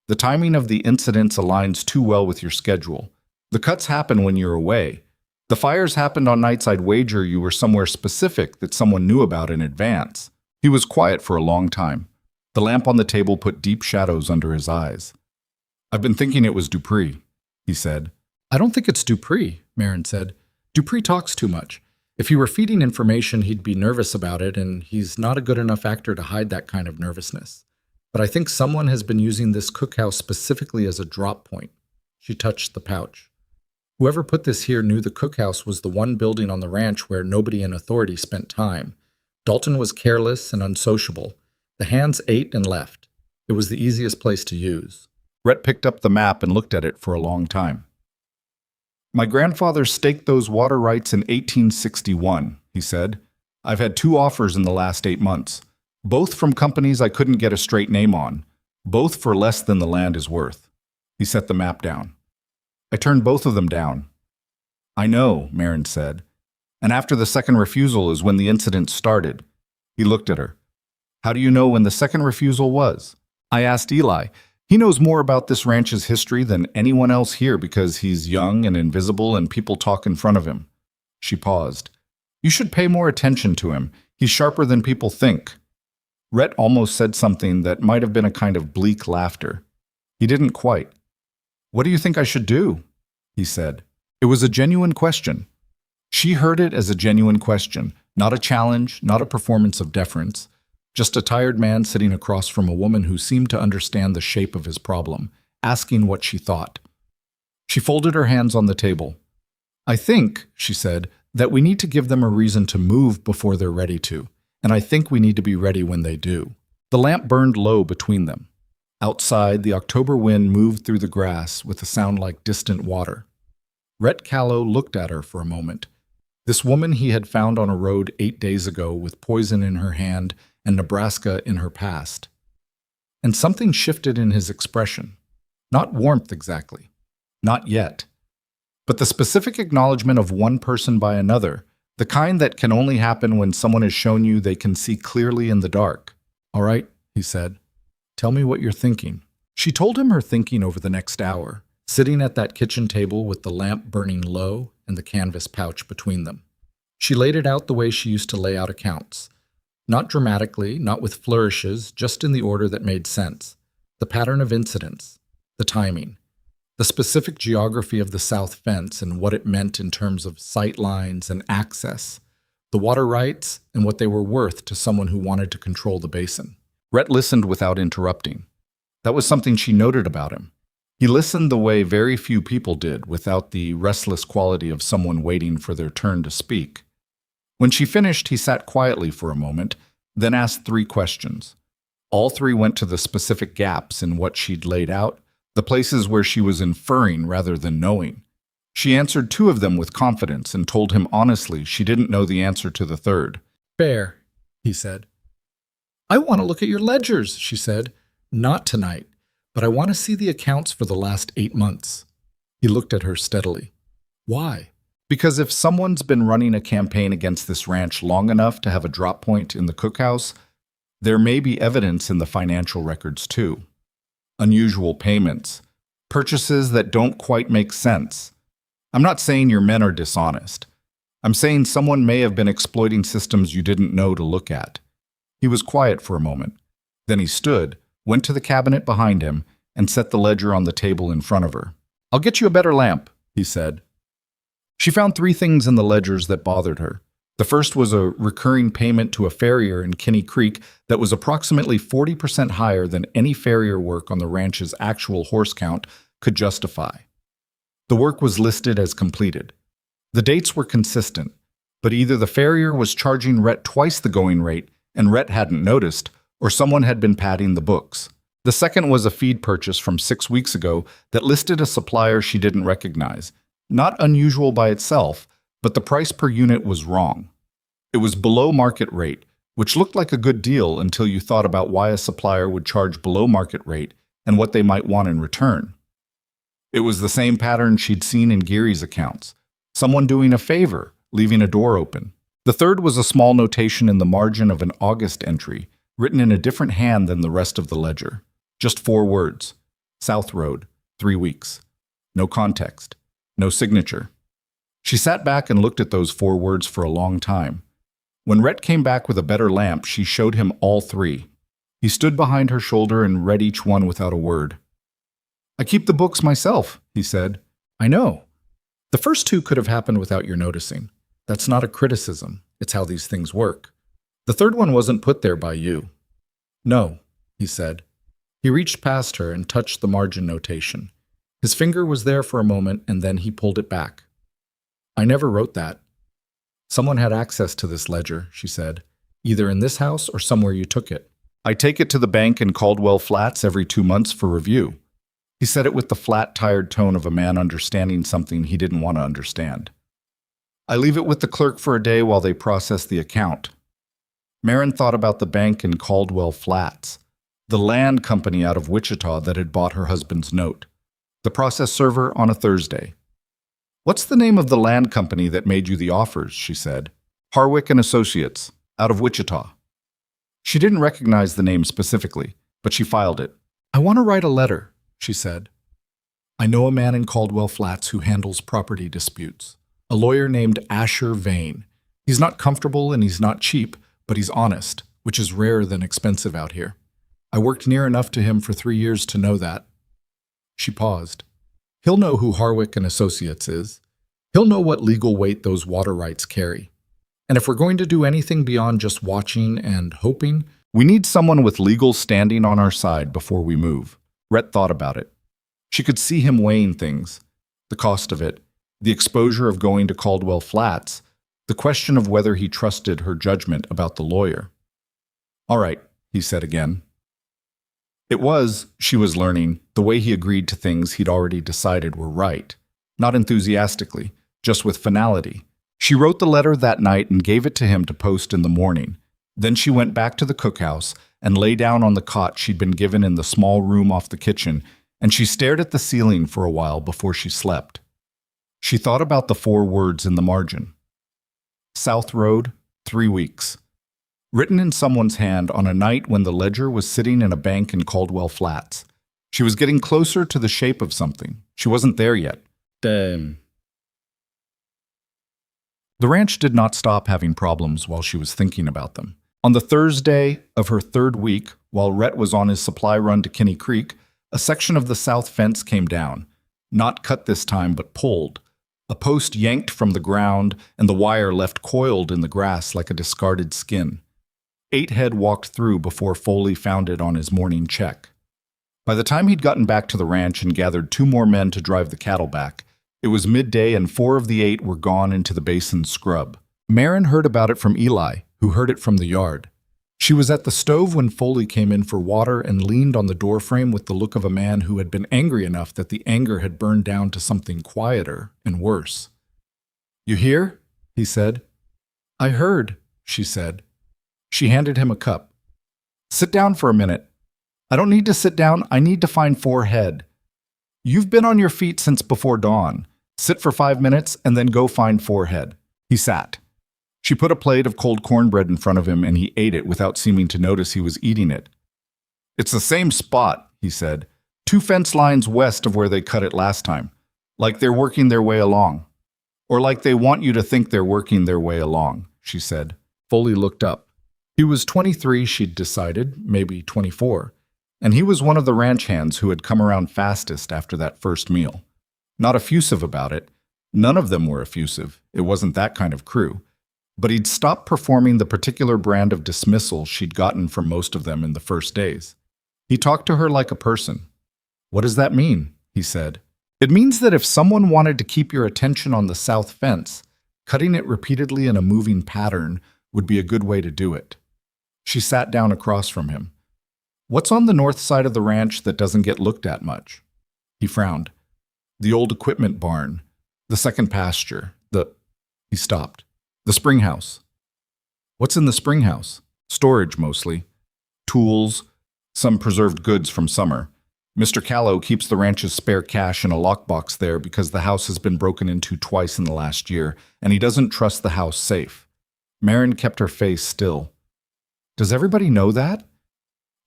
The timing of the incidents aligns too well with your schedule. The cuts happen when you're away. The fires happened on nights I'd wager you were somewhere specific that someone knew about in advance. He was quiet for a long time. The lamp on the table put deep shadows under his eyes. I've been thinking it was Dupree, he said. I don't think it's Dupree, Marin said. Dupree talks too much. If he were feeding information, he'd be nervous about it, and he's not a good enough actor to hide that kind of nervousness. But I think someone has been using this cookhouse specifically as a drop point. She touched the pouch. Whoever put this here knew the cookhouse was the one building on the ranch where nobody in authority spent time. Dalton was careless and unsociable. The hands ate and left. It was the easiest place to use. Rhett picked up the map and looked at it for a long time. My grandfather staked those water rights in 1861, he said. I've had 2 offers in the last 8 months, both from companies I couldn't get a straight name on, both for less than the land is worth. He set the map down. I turned both of them down. I know, Marin said. And after the second refusal is when the incident started. He looked at her. How do you know when the second refusal was? I asked Eli. He knows more about this ranch's history than anyone else here because he's young and invisible and people talk in front of him. She paused. You should pay more attention to him. He's sharper than people think. Rhett almost said something that might have been a kind of bleak laughter. He didn't quite. What do you think I should do? He said. It was a genuine question. She heard it as a genuine question, not a challenge, not a performance of deference, just a tired man sitting across from a woman who seemed to understand the shape of his problem, asking what she thought. She folded her hands on the table. I think, she said, that we need to give them a reason to move before they're ready to, and I think we need to be ready when they do. The lamp burned low between them. Outside, the October wind moved through the grass with a sound like distant water. Rhett Callow looked at her for a moment. This woman he had found on a road 8 days ago with poison in her hand and Nebraska in her past. And something shifted in his expression. Not warmth exactly. Not yet. But the specific acknowledgement of one person by another, the kind that can only happen when someone has shown you they can see clearly in the dark. All right, he said. Tell me what you're thinking. She told him her thinking over the next hour, sitting at that kitchen table with the lamp burning low and the canvas pouch between them. She laid it out the way she used to lay out accounts. Not dramatically, not with flourishes, just in the order that made sense. The pattern of incidents, the timing, the specific geography of the south fence and what it meant in terms of sight lines and access, the water rights and what they were worth to someone who wanted to control the basin. Rhett listened without interrupting. That was something she noted about him. He listened the way very few people did, without the restless quality of someone waiting for their turn to speak. When she finished, he sat quietly for a moment, then asked 3 questions. All 3 went to the specific gaps in what she'd laid out, the places where she was inferring rather than knowing. She answered 2 of them with confidence and told him honestly she didn't know the answer to the 3rd. Fair, he said. I want to look at your ledgers, she said. Not tonight, but I want to see the accounts for the last 8 months. He looked at her steadily. Why? Because if someone's been running a campaign against this ranch long enough to have a drop point in the cookhouse, there may be evidence in the financial records too. Unusual payments, purchases that don't quite make sense. I'm not saying your men are dishonest. I'm saying someone may have been exploiting systems you didn't know to look at. He was quiet for a moment. Then he stood, went to the cabinet behind him, and set the ledger on the table in front of her. "I'll get you a better lamp," he said. She found 3 things in the ledgers that bothered her. The first was a recurring payment to a farrier in Kinney Creek that was approximately 40% higher than any farrier work on the ranch's actual horse count could justify. The work was listed as completed. The dates were consistent, but either the farrier was charging Rhett twice the going rate and Rhett hadn't noticed, or someone had been padding the books. The second was a feed purchase from 6 weeks ago that listed a supplier she didn't recognize. Not unusual by itself, but the price per unit was wrong. It was below market rate, which looked like a good deal until you thought about why a supplier would charge below market rate and what they might want in return. It was the same pattern she'd seen in Geary's accounts. Someone doing a favor, leaving a door open. The third was a small notation in the margin of an August entry, written in a different hand than the rest of the ledger. Just 4 words. South Road, 3 weeks. No context. No signature. She sat back and looked at those 4 words for a long time. When Rhett came back with a better lamp, she showed him all 3. He stood behind her shoulder and read each one without a word. "I keep the books myself," he said. "I know. The first 2 could have happened without your noticing. That's not a criticism. It's how these things work. The third one wasn't put there by you." "No," he said. He reached past her and touched the margin notation. His finger was there for a moment, and then he pulled it back. "I never wrote that." "Someone had access to this ledger," she said, "either in this house or somewhere you took it. I take it to the bank in Caldwell Flats every 2 months for review." He said it with the flat, tired tone of a man understanding something he didn't want to understand. "I leave it with the clerk for a day while they process the account." Marin thought about the bank in Caldwell Flats, the land company out of Wichita that had bought her husband's note. The process server on a Thursday. "What's the name of the land company that made you the offers?" she said. "Harwick and Associates, out of Wichita." She didn't recognize the name specifically, but she filed it. "I want to write a letter," she said. "I know a man in Caldwell Flats who handles property disputes. A lawyer named Asher Vane. He's not comfortable and he's not cheap, but he's honest, which is rarer than expensive out here. I worked near enough to him for 3 years to know that." She paused. "He'll know who Harwick and Associates is. He'll know what legal weight those water rights carry. And if we're going to do anything beyond just watching and hoping, we need someone with legal standing on our side before we move." Rhett thought about it. She could see him weighing things. The cost of it, the exposure of going to Caldwell Flats, the question of whether he trusted her judgment about the lawyer. "All right," he said again. It was, she was learning, the way he agreed to things he'd already decided were right. Not enthusiastically, just with finality. She wrote the letter that night and gave it to him to post in the morning. Then she went back to the cookhouse and lay down on the cot she'd been given in the small room off the kitchen, and she stared at the ceiling for a while before she slept. She thought about the 4 words in the margin. South Road, 3 weeks. Written in someone's hand on a night when the ledger was sitting in a bank in Caldwell Flats. She was getting closer to the shape of something. She wasn't there yet. Damn. The ranch did not stop having problems while she was thinking about them. On the Thursday of her 3rd week, while Rhett was on his supply run to Kinney Creek, a section of the south fence came down. Not cut this time, but pulled. A post yanked from the ground, and the wire left coiled in the grass like a discarded skin. 8 head walked through before Foley found it on his morning check. By the time he'd gotten back to the ranch and gathered 2 more men to drive the cattle back, it was midday and 4 of the 8 were gone into the basin's scrub. Marin heard about it from Eli, who heard it from the yard. She was at the stove when Foley came in for water and leaned on the doorframe with the look of a man who had been angry enough that the anger had burned down to something quieter and worse. "You hear?" he said. "I heard," she said. She handed him a cup. "Sit down for a minute." "I don't need to sit down. I need to find 4 head." "You've been on your feet since before dawn. Sit for 5 minutes and then go find 4 head. He sat. She put a plate of cold cornbread in front of him and he ate it without seeming to notice he was eating it. It's the same spot, he said. 2 fence lines west of where they cut it last time. Like they're working their way along. Or like they want you to think they're working their way along, she said. Foley looked up. He was 23, she'd decided, maybe 24. And he was one of the ranch hands who had come around fastest after that first meal. Not effusive about it. None of them were effusive. It wasn't that kind of crew. But he'd stopped performing the particular brand of dismissal she'd gotten from most of them in the first days. He talked to her like a person. What does that mean? He said. It means that if someone wanted to keep your attention on the south fence, cutting it repeatedly in a moving pattern would be a good way to do it. She sat down across from him. What's on the north side of the ranch that doesn't get looked at much? He frowned. The old equipment barn, the second pasture, He stopped. The spring house. What's in the spring house? Storage, mostly. Tools, some preserved goods from summer. Mr. Callow keeps the ranch's spare cash in a lockbox there because the house has been broken into twice in the last year, and he doesn't trust the house safe. Marin kept her face still. Does everybody know that?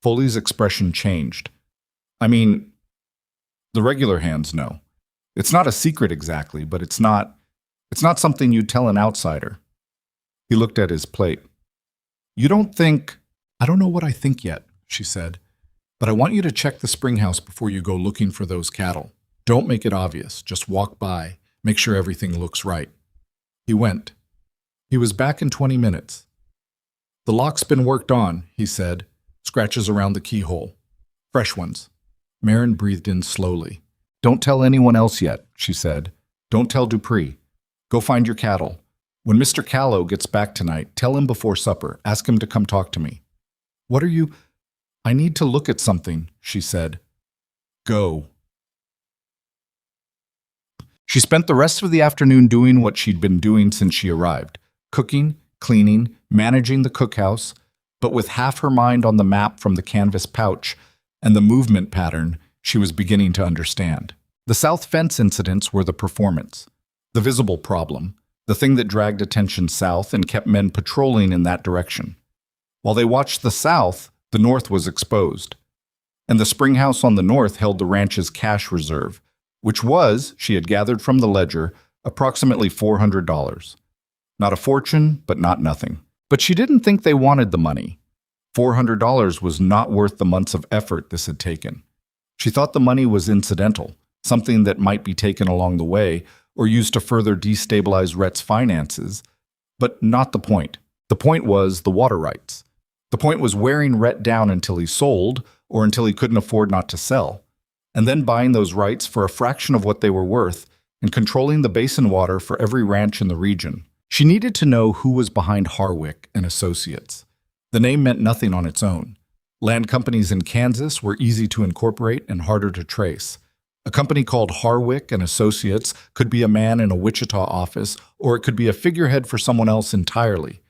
Foley's expression changed. I mean, the regular hands know. It's not a secret exactly, but it's not something you'd tell an outsider. He looked at his plate. You don't think... I don't know what I think yet, she said. But I want you to check the spring house before you go looking for those cattle. Don't make it obvious. Just walk by. Make sure everything looks right. He went. He was back in 20 minutes. The lock's been worked on, he said. Scratches around the keyhole. Fresh ones. Marin breathed in slowly. Don't tell anyone else yet, she said. Don't tell Dupree. Go find your cattle. When Mr. Callow gets back tonight, tell him before supper. Ask him to come talk to me. What are you... I need to look at something, she said. Go. She spent the rest of the afternoon doing what she'd been doing since she arrived. Cooking, cleaning, managing the cookhouse, but with half her mind on the map from the canvas pouch and the movement pattern she was beginning to understand. The south fence incidents were the performance, the visible problem, the thing that dragged attention south and kept men patrolling in that direction. While they watched the south, the north was exposed. And the spring house on the north held the ranch's cash reserve, which was, she had gathered from the ledger, approximately $400. Not a fortune, but not nothing. But she didn't think they wanted the money. $400 was not worth the months of effort this had taken. She thought the money was incidental, something that might be taken along the way or used to further destabilize Rhett's finances, but not the point. The point was the water rights. The point was wearing Rhett down until he sold or until he couldn't afford not to sell, and then buying those rights for a fraction of what they were worth and controlling the basin water for every ranch in the region. She needed to know who was behind Harwick and Associates. The name meant nothing on its own. Land companies in Kansas were easy to incorporate and harder to trace. A company called Harwick and Associates could be a man in a Wichita office, or it could be a figurehead for someone else entirely.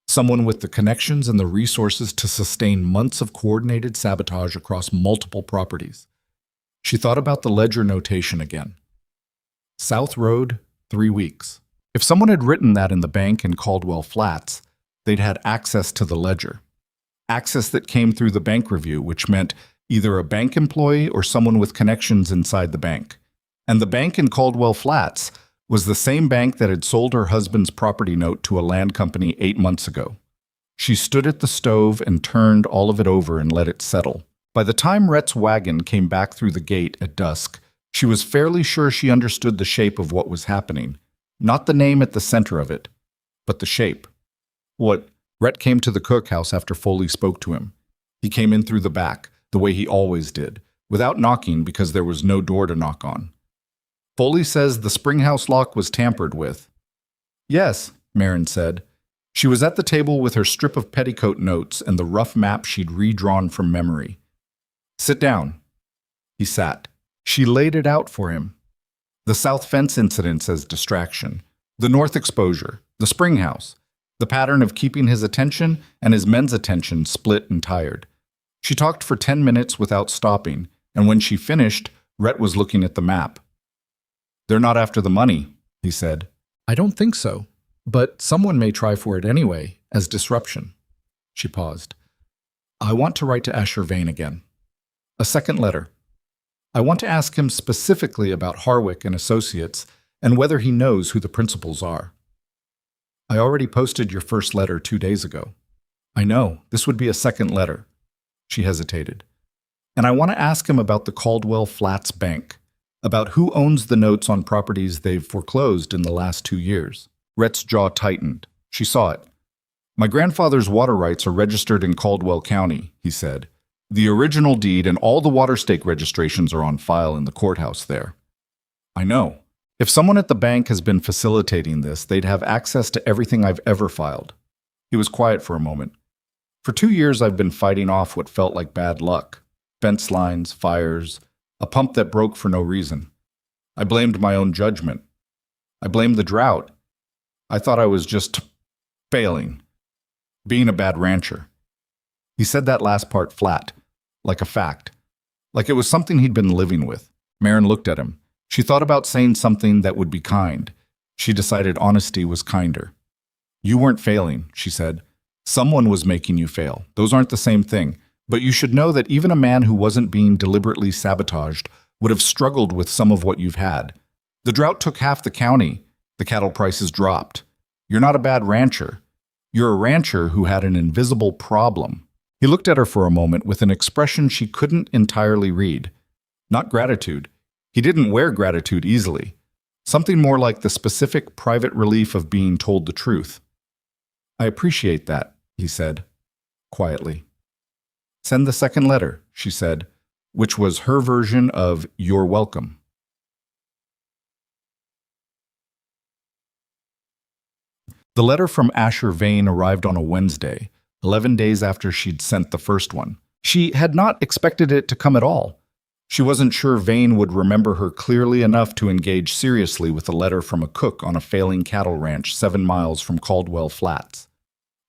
Someone with the connections and the resources to sustain months of coordinated sabotage across multiple properties. She thought about the ledger notation again. South Road, 3 weeks. If someone had written that in the bank in Caldwell Flats, they'd had access to the ledger. Access that came through the bank review, which meant either a bank employee or someone with connections inside the bank. And the bank in Caldwell Flats was the same bank that had sold her husband's property note to a land company 8 months ago. She stood at the stove and turned all of it over and let it settle. By the time Rhett's wagon came back through the gate at dusk, she was fairly sure she understood the shape of what was happening. Not the name at the center of it, but the shape. Rhett came to the cookhouse after Foley spoke to him. He came in through the back, the way he always did, without knocking because there was no door to knock on. Foley says the springhouse lock was tampered with. Yes, Marin said. She was at the table with her strip of petticoat notes and the rough map she'd redrawn from memory. Sit down. He sat. She laid it out for him. The south fence incidents as distraction, the north exposure, the springhouse, the pattern of keeping his attention and his men's attention split and tired. She talked for 10 minutes without stopping, and when she finished, Rhett was looking at the map. They're not after the money, he said. I don't think so, but someone may try for it anyway, as disruption. She paused. I want to write to Asher Vane again. A second letter. I want to ask him specifically about Harwick and Associates and whether he knows who the principals are. I already posted your first letter 2 days ago. I know, this would be a second letter. She hesitated. And I want to ask him about the Caldwell Flats Bank, about who owns the notes on properties they've foreclosed in the last 2 years. Rhett's jaw tightened. She saw it. My grandfather's water rights are registered in Caldwell County, he said. The original deed and all the water stake registrations are on file in the courthouse there. I know. If someone at the bank has been facilitating this, they'd have access to everything I've ever filed. He was quiet for a moment. For 2 years, I've been fighting off what felt like bad luck. Fence lines, fires, a pump that broke for no reason. I blamed my own judgment. I blamed the drought. I thought I was just failing, being a bad rancher. He said that last part flat, like a fact, like it was something he'd been living with. Maren looked at him. She thought about saying something that would be kind. She decided honesty was kinder. You weren't failing, she said. Someone was making you fail. Those aren't the same thing. But you should know that even a man who wasn't being deliberately sabotaged would have struggled with some of what you've had. The drought took half the county. The cattle prices dropped. You're not a bad rancher. You're a rancher who had an invisible problem. He looked at her for a moment with an expression she couldn't entirely read. Not gratitude. He didn't wear gratitude easily. Something more like the specific private relief of being told the truth. I appreciate that, he said, quietly. Send the second letter, she said, which was her version of you're welcome. The letter from Asher Vane arrived on a Wednesday, 11 days after she'd sent the first one. She had not expected it to come at all. She wasn't sure Vane would remember her clearly enough to engage seriously with a letter from a cook on a failing cattle ranch 7 miles from Caldwell Flats.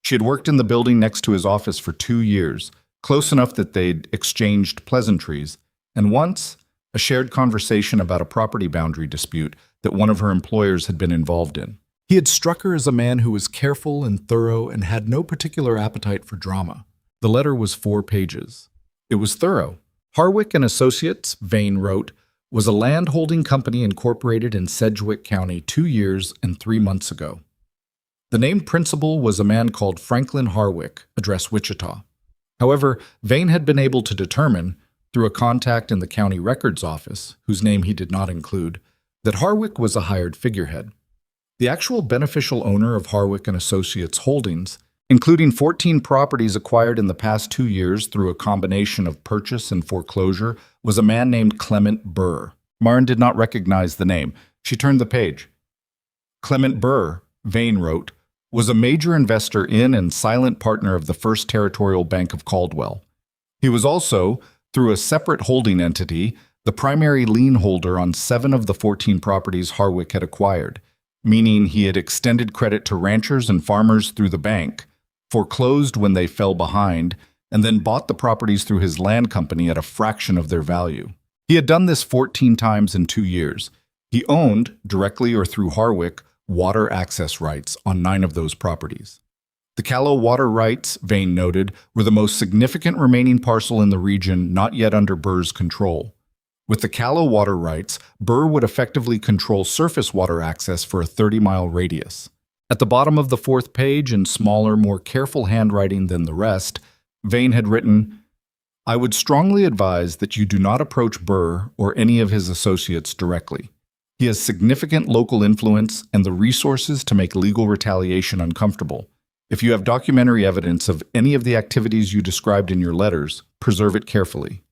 She had worked in the building next to his office for 2 years, close enough that they'd exchanged pleasantries, and once, a shared conversation about a property boundary dispute that one of her employers had been involved in. He had struck her as a man who was careful and thorough and had no particular appetite for drama. The letter was 4 pages. It was thorough. Harwick and Associates, Vane wrote, was a land-holding company incorporated in Sedgwick County 2 years and 3 months ago. The named principal was a man called Franklin Harwick, address Wichita. However, Vane had been able to determine, through a contact in the county records office, whose name he did not include, that Harwick was a hired figurehead. The actual beneficial owner of Harwick and Associates holdings, including 14 properties acquired in the past 2 years through a combination of purchase and foreclosure, was a man named Clement Burr. Maren did not recognize the name. She turned the page. Clement Burr, Vane wrote, was a major investor in and silent partner of the First Territorial Bank of Caldwell. He was also, through a separate holding entity, the primary lien holder on 7 of the 14 properties Harwick had acquired, meaning he had extended credit to ranchers and farmers through the bank, foreclosed when they fell behind, and then bought the properties through his land company at a fraction of their value. He had done this 14 times in 2 years. He owned, directly or through Harwick, water access rights on 9 of those properties. The Callow water rights, Vane noted, were the most significant remaining parcel in the region not yet under Burr's control. With the Callow water rights, Burr would effectively control surface water access for a 30-mile radius. At the bottom of the 4th page, in smaller, more careful handwriting than the rest, Vane had written, I would strongly advise that you do not approach Burr or any of his associates directly. He has significant local influence and the resources to make legal retaliation uncomfortable. If you have documentary evidence of any of the activities you described in your letters, preserve it carefully.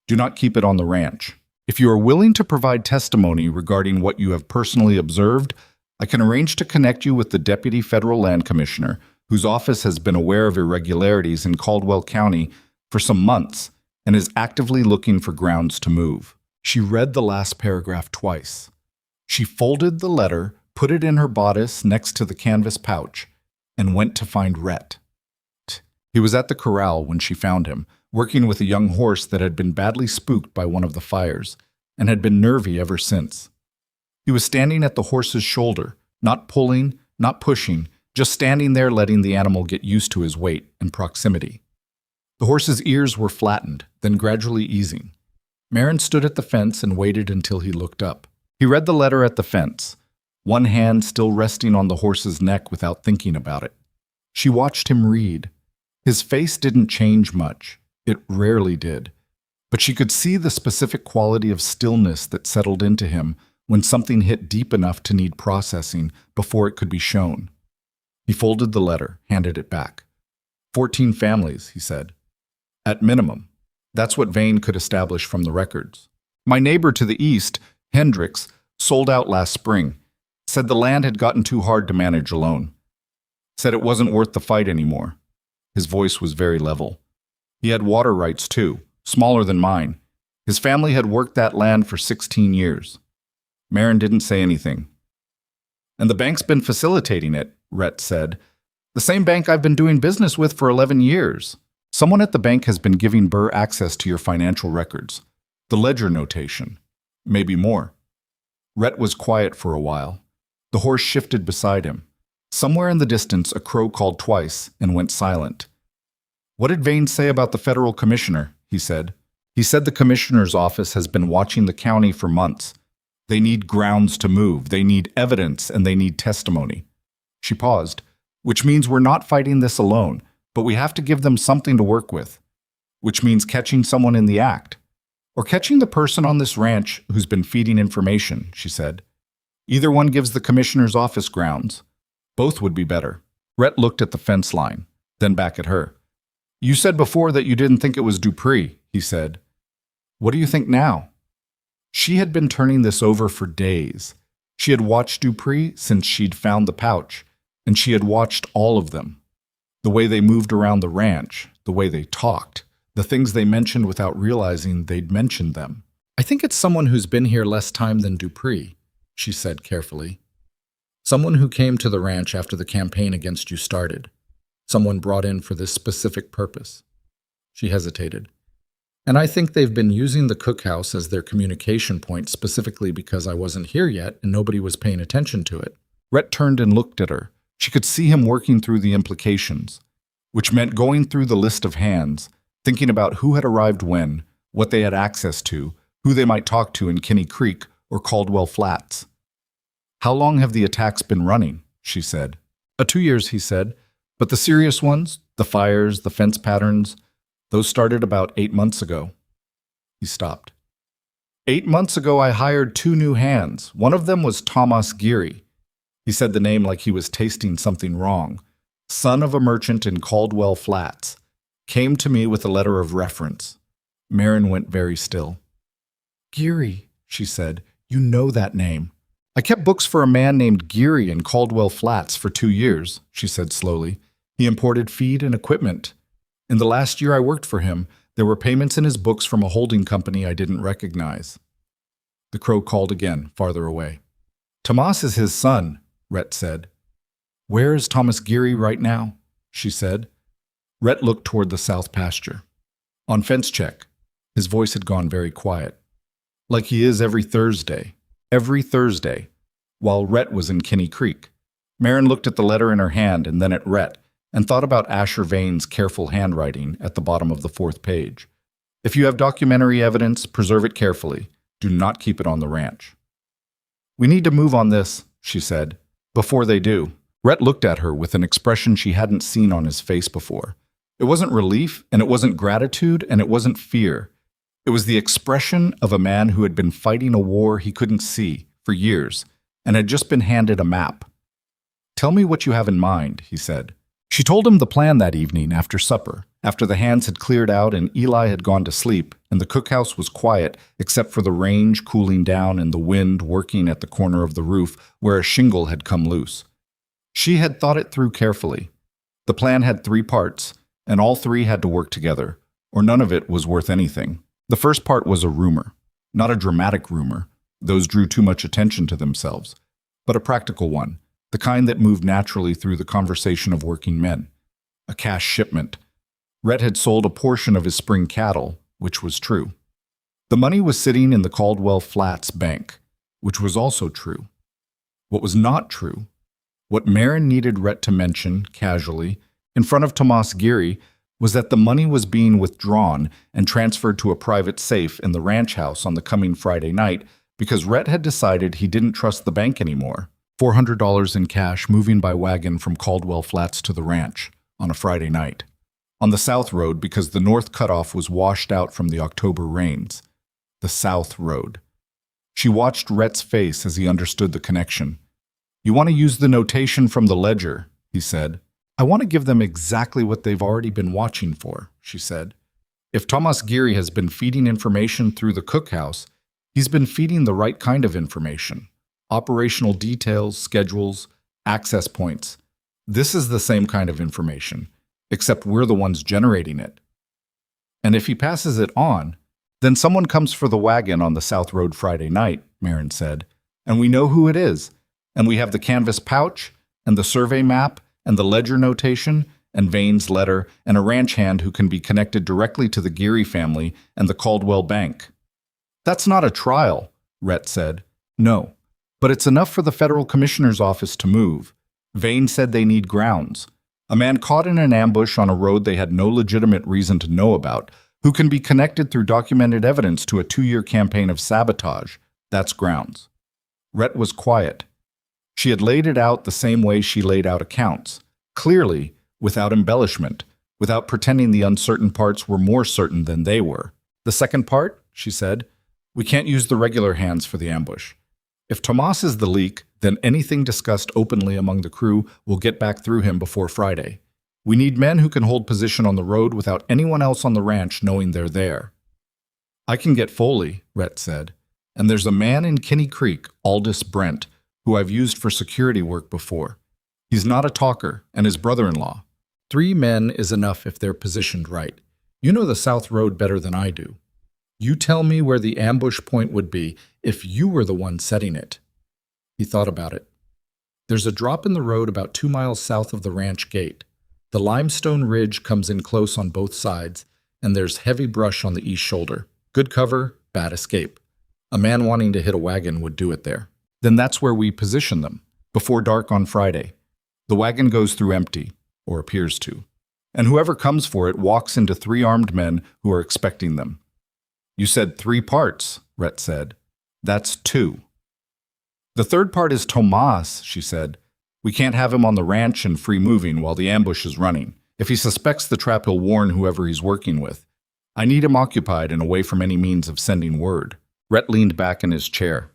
Do not keep it on the ranch. If you are willing to provide testimony regarding what you have personally observed, I can arrange to connect you with the Deputy Federal Land Commissioner, whose office has been aware of irregularities in Caldwell County for some months and is actively looking for grounds to move. She read the last paragraph twice. She folded the letter, put it in her bodice next to the canvas pouch, and went to find Rhett. He was at the corral when she found him, working with a young horse that had been badly spooked by one of the fires, and had been nervy ever since. He was standing at the horse's shoulder, not pulling, not pushing, just standing there letting the animal get used to his weight and proximity. The horse's ears were flattened, then gradually easing. Marin stood at the fence and waited until he looked up. He read the letter at the fence, one hand still resting on the horse's neck without thinking about it. She watched him read. His face didn't change much. It rarely did. But she could see the specific quality of stillness that settled into him when something hit deep enough to need processing before it could be shown. He folded the letter, handed it back. 14 families, he said. At minimum. That's what Vane could establish from the records. My neighbor to the east, Hendricks, sold out last spring. Said the land had gotten too hard to manage alone. Said it wasn't worth the fight anymore. His voice was very level. He had water rights too, smaller than mine. His family had worked that land for 16 years. Marin didn't say anything. And the bank's been facilitating it, Rhett said. The same bank I've been doing business with for 11 years. Someone at the bank has been giving Burr access to your financial records. The ledger notation. Maybe more. Rhett was quiet for a while. The horse shifted beside him. Somewhere in the distance, a crow called twice and went silent. What did Vane say about the federal commissioner? He said. He said the commissioner's office has been watching the county for months. They need grounds to move. They need evidence and they need testimony. She paused. Which means we're not fighting this alone, but we have to give them something to work with. Which means catching someone in the act. Or catching the person on this ranch who's been feeding information, she said. Either one gives the commissioner's office grounds. Both would be better. Rhett looked at the fence line, then back at her. You said before that you didn't think it was Dupree, he said. What do you think now? She had been turning this over for days. She had watched Dupree since she'd found the pouch, and she had watched all of them. The way they moved around the ranch, the way they talked, the things they mentioned without realizing they'd mentioned them. I think it's someone who's been here less time than Dupree, she said carefully. Someone who came to the ranch after the campaign against you started. Someone brought in for this specific purpose. She hesitated. And I think they've been using the cookhouse as their communication point specifically because I wasn't here yet and nobody was paying attention to it. Rhett turned and looked at her. She could see him working through the implications, which meant going through the list of hands, thinking about who had arrived when, what they had access to, who they might talk to in Kinney Creek or Caldwell Flats. How long have the attacks been running? She said. 2 years, he said. But the serious ones, the fires, the fence patterns, those started about 8 months ago. He stopped. 8 months ago, I hired 2 new hands. One of them was Thomas Geary. He said the name like he was tasting something wrong. Son of a merchant in Caldwell Flats. Came to me with a letter of reference. Marin went very still. Geary, she said. You know that name. I kept books for a man named Geary in Caldwell Flats for 2 years, she said slowly. He imported feed and equipment. In the last year I worked for him, there were payments in his books from a holding company I didn't recognize. The crow called again, farther away. Tomas is his son, Rhett said. Where is Thomas Geary right now? She said. Rhett looked toward the south pasture. On fence check. His voice had gone very quiet. Like he is every Thursday. Every Thursday, while Rhett was in Kinney Creek. Marin looked at the letter in her hand and then at Rhett, and thought about Asher Vane's careful handwriting at the bottom of the 4th page. If you have documentary evidence, preserve it carefully. Do not keep it on the ranch. We need to move on this, she said. Before they do. Rhett looked at her with an expression she hadn't seen on his face before. It wasn't relief, and it wasn't gratitude, and it wasn't fear. It was the expression of a man who had been fighting a war he couldn't see for years and had just been handed a map. Tell me what you have in mind, he said. She told him the plan that evening after supper, after the hands had cleared out and Eli had gone to sleep and the cookhouse was quiet except for the range cooling down and the wind working at the corner of the roof where a shingle had come loose. She had thought it through carefully. The plan had 3 parts, and all 3 had to work together, or none of it was worth anything. The first part was a rumor, not a dramatic rumor. Those drew too much attention to themselves, but a practical one, the kind that moved naturally through the conversation of working men. A cash shipment. Rhett had sold a portion of his spring cattle, which was true. The money was sitting in the Caldwell Flats bank. which was also true. What was not true, what Marin needed Rhett to mention, casually, in front of Tomas Geary, was that the money was being withdrawn and transferred to a private safe in the ranch house on the coming Friday night because Rhett had decided he didn't trust the bank anymore. $400 in cash moving by wagon from Caldwell Flats to the ranch on a Friday night. On the South Road because the North cutoff was washed out from the October rains. The South Road. She watched Rhett's face as he understood the connection. "You want to use the notation from the ledger," he said. "I want to give them exactly what they've already been watching for," she said. "If Tomas Geary has been feeding information through the cookhouse, he's been feeding the right kind of information. Operational details, schedules, access points. This is the same kind of information, except we're the ones generating it. And if he passes it on, then someone comes for the wagon on the South Road Friday night," Marin said, "and we know who it is, and we have the canvas pouch, and the survey map, and the ledger notation, and Vane's letter, and a ranch hand who can be connected directly to the Geary family and the Caldwell Bank." "That's not a trial," Rhett said. "No, but it's enough for the federal commissioner's office to move. Vane said they need grounds. A man caught in an ambush on a road they had no legitimate reason to know about, who can be connected through documented evidence to a 2-year campaign of sabotage. That's grounds." Rhett was quiet. She had laid it out the same way she laid out accounts, clearly, without embellishment, without pretending the uncertain parts were more certain than they were. "The second part," she said, "we can't use the regular hands for the ambush. If Tomas is the leak, then anything discussed openly among the crew will get back through him before Friday. We need men who can hold position on the road without anyone else on the ranch knowing they're there." "I can get Foley," Rhett said, "and there's a man in Kinney Creek, Aldous Brent, who I've used for security work before. He's not a talker, and his brother-in-law. 3 men is enough if they're positioned right. You know the South Road better than I do. You tell me where the ambush point would be if you were the one setting it." He thought about it. "There's a drop in the road about 2 miles south of the ranch gate. The limestone ridge comes in close on both sides, and there's heavy brush on the east shoulder. Good cover, bad escape. A man wanting to hit a wagon would do it there. Then that's where we position them, before dark on Friday. The wagon goes through empty, or appears to, and whoever comes for it walks into 3 armed men who are expecting them." "You said 3 parts," Rhett said. "That's 2. "The third part is Tomas," she said. "We can't have him on the ranch and free moving while the ambush is running. If he suspects the trap, he'll warn whoever he's working with. I need him occupied and away from any means of sending word." Rhett leaned back in his chair.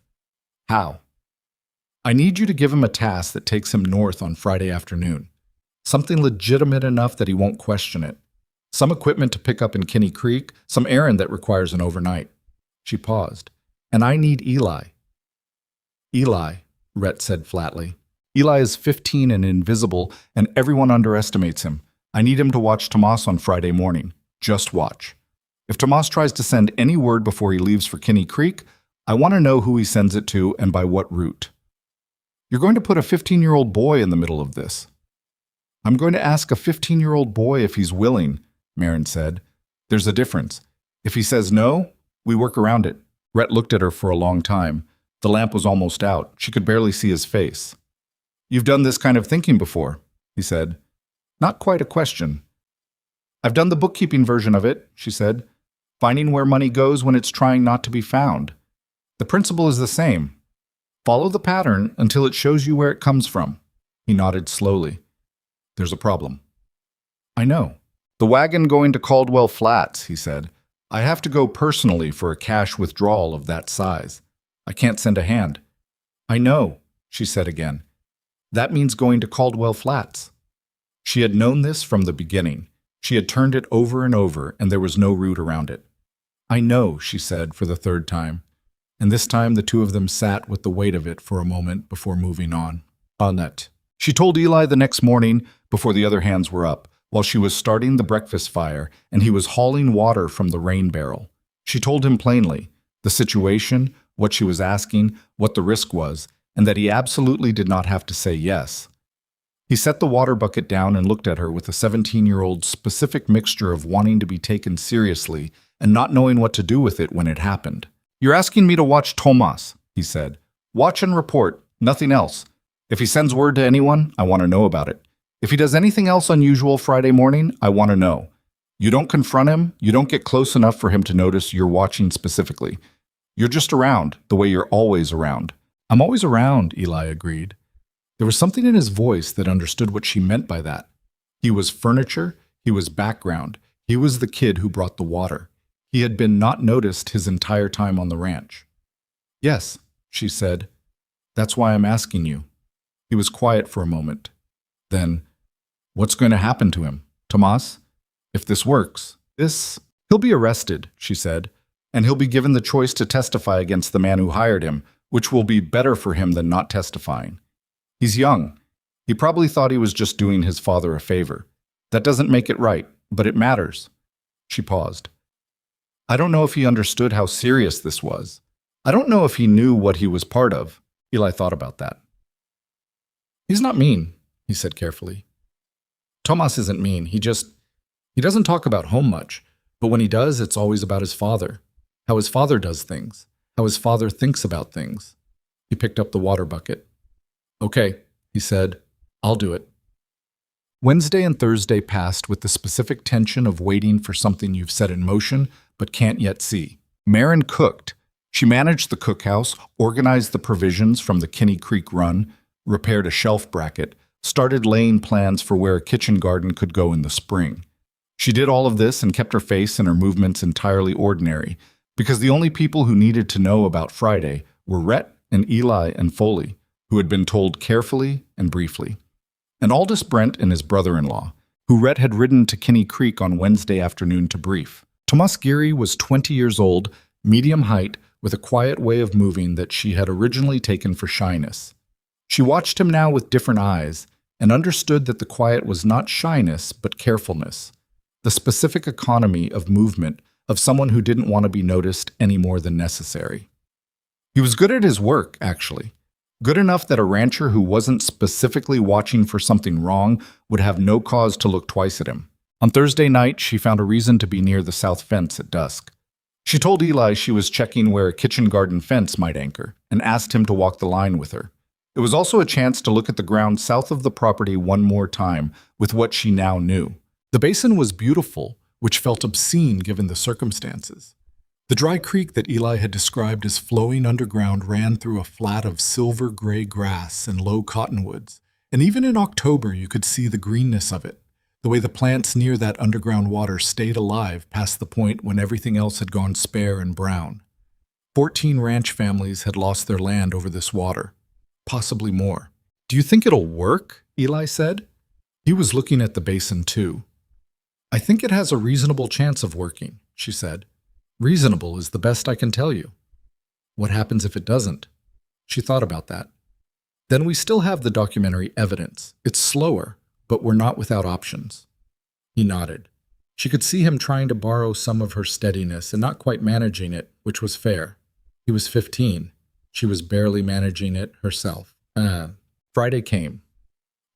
"How?" "I need you to give him a task that takes him north on Friday afternoon. Something legitimate enough that he won't question it. Some equipment to pick up in Kinney Creek, some errand that requires an overnight." She paused. "And I need Eli." "Eli," Rhett said flatly. "Eli is 15 and invisible, and everyone underestimates him. I need him to watch Tomas on Friday morning. Just watch. If Tomas tries to send any word before he leaves for Kinney Creek, I want to know who he sends it to and by what route." "You're going to put a 15-year-old boy in the middle of this." "I'm going to ask a 15-year-old boy if he's willing," Marin said. "There's a difference. If he says no, we work around it." Rhett looked at her for a long time. The lamp was almost out. She could barely see his face. "You've done this kind of thinking before," he said. "Not quite a question." "I've done the bookkeeping version of it," she said. "Finding where money goes when it's trying not to be found. The principle is the same. Follow the pattern until it shows you where it comes from." He nodded slowly. "There's a problem." "I know. The wagon going to Caldwell Flats," he said. "I have to go personally for a cash withdrawal of that size. I can't send a hand." "I know," she said again. "That means going to Caldwell Flats." She had known this from the beginning. She had turned it over and over, and there was no route around it. "I know," she said for the 3rd time. And this time the 2 of them sat with the weight of it for a moment before moving on. Annette. She told Eli the next morning, before the other hands were up, while she was starting the breakfast fire and he was hauling water from the rain barrel. She told him plainly the situation, what she was asking, what the risk was, and that he absolutely did not have to say yes. He set the water bucket down and looked at her with a 17-year-old's specific mixture of wanting to be taken seriously and not knowing what to do with it when it happened. "You're asking me to watch Tomas," he said. Watch and report, nothing else. If he sends word to anyone, I want to know about it. If he does anything else unusual Friday morning, I want to know. You don't confront him, you don't get close enough for him to notice you're watching specifically. You're just around, the way you're always around. I'm always around, Eli agreed. There was something in his voice that understood what she meant by that. He was furniture, he was background, he was the kid who brought the water. He had been not noticed his entire time on the ranch. Yes, she said. That's why I'm asking you. He was quiet for a moment. Then, what's going to happen to him, Tomas? If this works, he'll be arrested, she said, and he'll be given the choice to testify against the man who hired him, which will be better for him than not testifying. He's young. He probably thought he was just doing his father a favor. That doesn't make it right, but it matters. She paused. I don't know if he understood how serious this was. I don't know if he knew what he was part of. Eli thought about that. He's not mean, he said carefully. Tomas isn't mean. He doesn't talk about home much, but when he does, it's always about his father, how his father does things, how his father thinks about things. He picked up the water bucket. Okay, he said, I'll do it. Wednesday and Thursday passed with the specific tension of waiting for something you've set in motion but can't yet see. Marin cooked. She managed the cookhouse, organized the provisions from the Kinney Creek run, repaired a shelf bracket, started laying plans for where a kitchen garden could go in the spring. She did all of this and kept her face and her movements entirely ordinary, because the only people who needed to know about Friday were Rhett and Eli and Foley, who had been told carefully and briefly. And Aldous Brent and his brother-in-law, who Rhett had ridden to Kinney Creek on Wednesday afternoon to brief. Tomas Geary was 20 years old, medium height, with a quiet way of moving that she had originally taken for shyness. She watched him now with different eyes and understood that the quiet was not shyness but carefulness, the specific economy of movement of someone who didn't want to be noticed any more than necessary. He was good at his work, actually. Good enough that a rancher who wasn't specifically watching for something wrong would have no cause to look twice at him. On Thursday night, she found a reason to be near the south fence at dusk. She told Eli she was checking where a kitchen garden fence might anchor and asked him to walk the line with her. It was also a chance to look at the ground south of the property one more time with what she now knew. The basin was beautiful, which felt obscene given the circumstances. The dry creek that Eli had described as flowing underground ran through a flat of silver-gray grass and low cottonwoods, and even in October you could see the greenness of it, the way the plants near that underground water stayed alive past the point when everything else had gone spare and brown. 14 ranch families had lost their land over this water, possibly more. Do you think it'll work? Eli said. He was looking at the basin too. I think it has a reasonable chance of working, she said. Reasonable is the best I can tell you. What happens if it doesn't? She thought about that. Then we still have the documentary evidence. It's slower, but we're not without options. He nodded. She could see him trying to borrow some of her steadiness and not quite managing it, which was fair. He was 15. She was barely managing it herself. Friday came.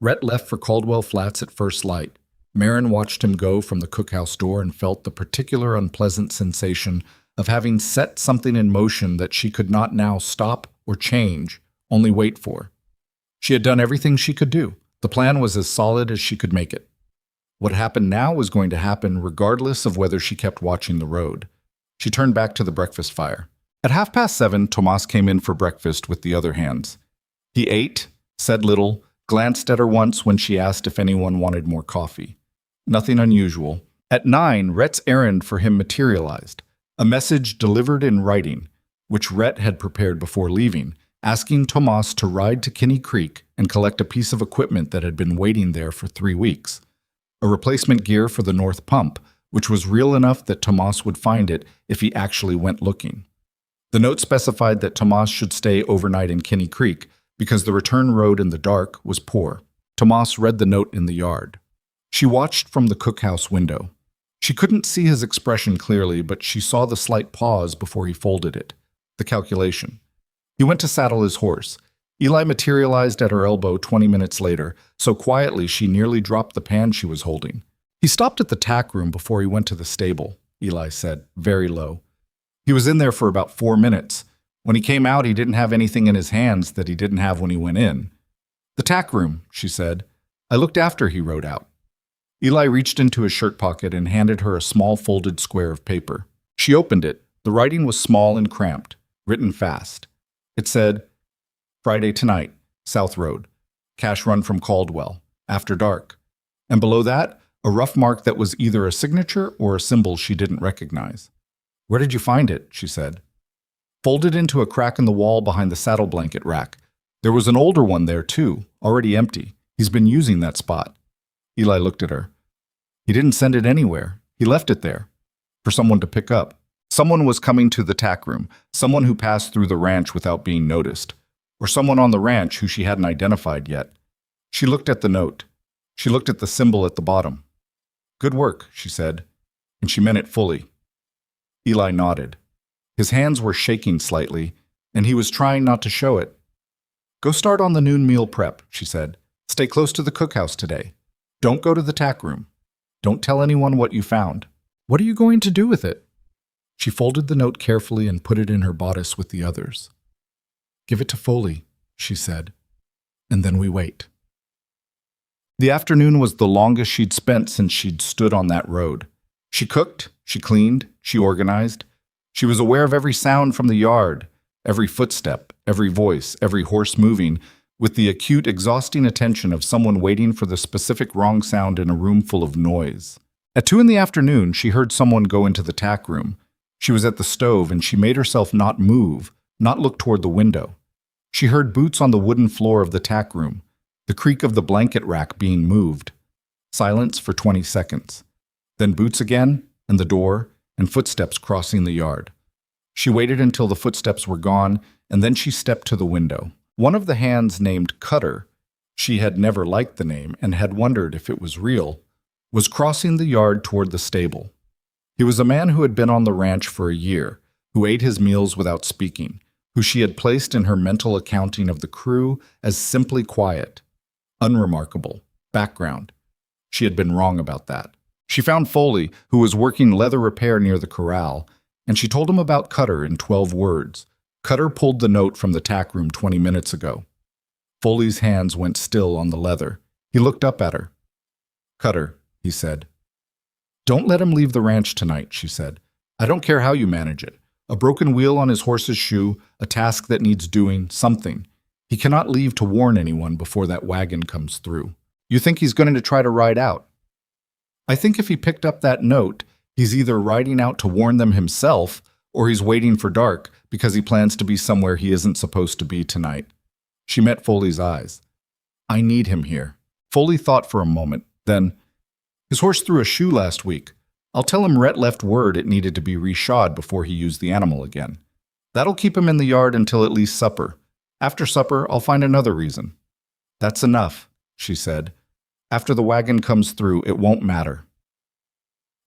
Rhett left for Caldwell Flats at first light. Marin watched him go from the cookhouse door and felt the particular unpleasant sensation of having set something in motion that she could not now stop or change, only wait for. She had done everything she could do. The plan was as solid as she could make it. What happened now was going to happen regardless of whether she kept watching the road. She turned back to the breakfast fire. At 7:30, Tomas came in for breakfast with the other hands. He ate, said little, glanced at her once when she asked if anyone wanted more coffee. Nothing unusual. At 9, Rhett's errand for him materialized, a message delivered in writing, which Rhett had prepared before leaving, asking Tomas to ride to Kinney Creek and collect a piece of equipment that had been waiting there for 3 weeks. A replacement gear for the north pump, which was real enough that Tomas would find it if he actually went looking. The note specified that Tomas should stay overnight in Kinney Creek because the return road in the dark was poor. Tomas read the note in the yard. She watched from the cookhouse window. She couldn't see his expression clearly, but she saw the slight pause before he folded it. The calculation. He went to saddle his horse. Eli materialized at her elbow 20 minutes later, so quietly she nearly dropped the pan she was holding. He stopped at the tack room before he went to the stable, Eli said, very low. He was in there for about 4 minutes. When he came out, he didn't have anything in his hands that he didn't have when he went in. "The tack room," she said. "I looked after he rode out." Eli reached into his shirt pocket and handed her a small folded square of paper. She opened it. The writing was small and cramped, written fast. It said, "Friday tonight, South Road, cash run from Caldwell, after dark." And below that, a rough mark that was either a signature or a symbol she didn't recognize. "Where did you find it?" she said. "Folded into a crack in the wall behind the saddle blanket rack. There was an older one there, too, already empty. He's been using that spot." Eli looked at her. "He didn't send it anywhere. He left it there. For someone to pick up. Someone was coming to the tack room, someone who passed through the ranch without being noticed. Or someone on the ranch who she hadn't identified yet." She looked at the note. She looked at the symbol at the bottom. "Good work," she said, and she meant it fully. Eli nodded. His hands were shaking slightly, and he was trying not to show it. "Go start on the noon meal prep," she said. "Stay close to the cookhouse today. Don't go to the tack room. Don't tell anyone what you found. What are you going to do with it?" She folded the note carefully and put it in her bodice with the others. "Give it to Foley," she said, "and then we wait." The afternoon was the longest she'd spent since she'd stood on that road. She cooked, she cleaned, she organized. She was aware of every sound from the yard, every footstep, every voice, every horse moving, with the acute, exhausting attention of someone waiting for the specific wrong sound in a room full of noise. At 2 p.m, she heard someone go into the tack room. She was at the stove, and she made herself not move, not look toward the window. She heard boots on the wooden floor of the tack room, the creak of the blanket rack being moved. Silence for 20 seconds. Then boots again, and the door, and footsteps crossing the yard. She waited until the footsteps were gone, and then she stepped to the window. One of the hands named Cutter, she had never liked the name and had wondered if it was real, was crossing the yard toward the stable. He was a man who had been on the ranch for a year, who ate his meals without speaking, who she had placed in her mental accounting of the crew as simply quiet, unremarkable, background. She had been wrong about that. She found Foley, who was working leather repair near the corral, and she told him about Cutter in 12 words. Cutter pulled the note from the tack room 20 minutes ago. Foley's hands went still on the leather. He looked up at her. "Cutter," he said. "Don't let him leave the ranch tonight," she said. "I don't care how you manage it. A broken wheel on his horse's shoe, a task that needs doing, something. He cannot leave to warn anyone before that wagon comes through. You think he's going to try to ride out? I think if he picked up that note, he's either riding out to warn them himself, or he's waiting for dark because he plans to be somewhere he isn't supposed to be tonight." She met Foley's eyes. "I need him here." Foley thought for a moment, then, "His horse threw a shoe last week. I'll tell him Rhett left word it needed to be reshod before he used the animal again. That'll keep him in the yard until at least supper. After supper, I'll find another reason." "That's enough," she said. "After the wagon comes through, it won't matter."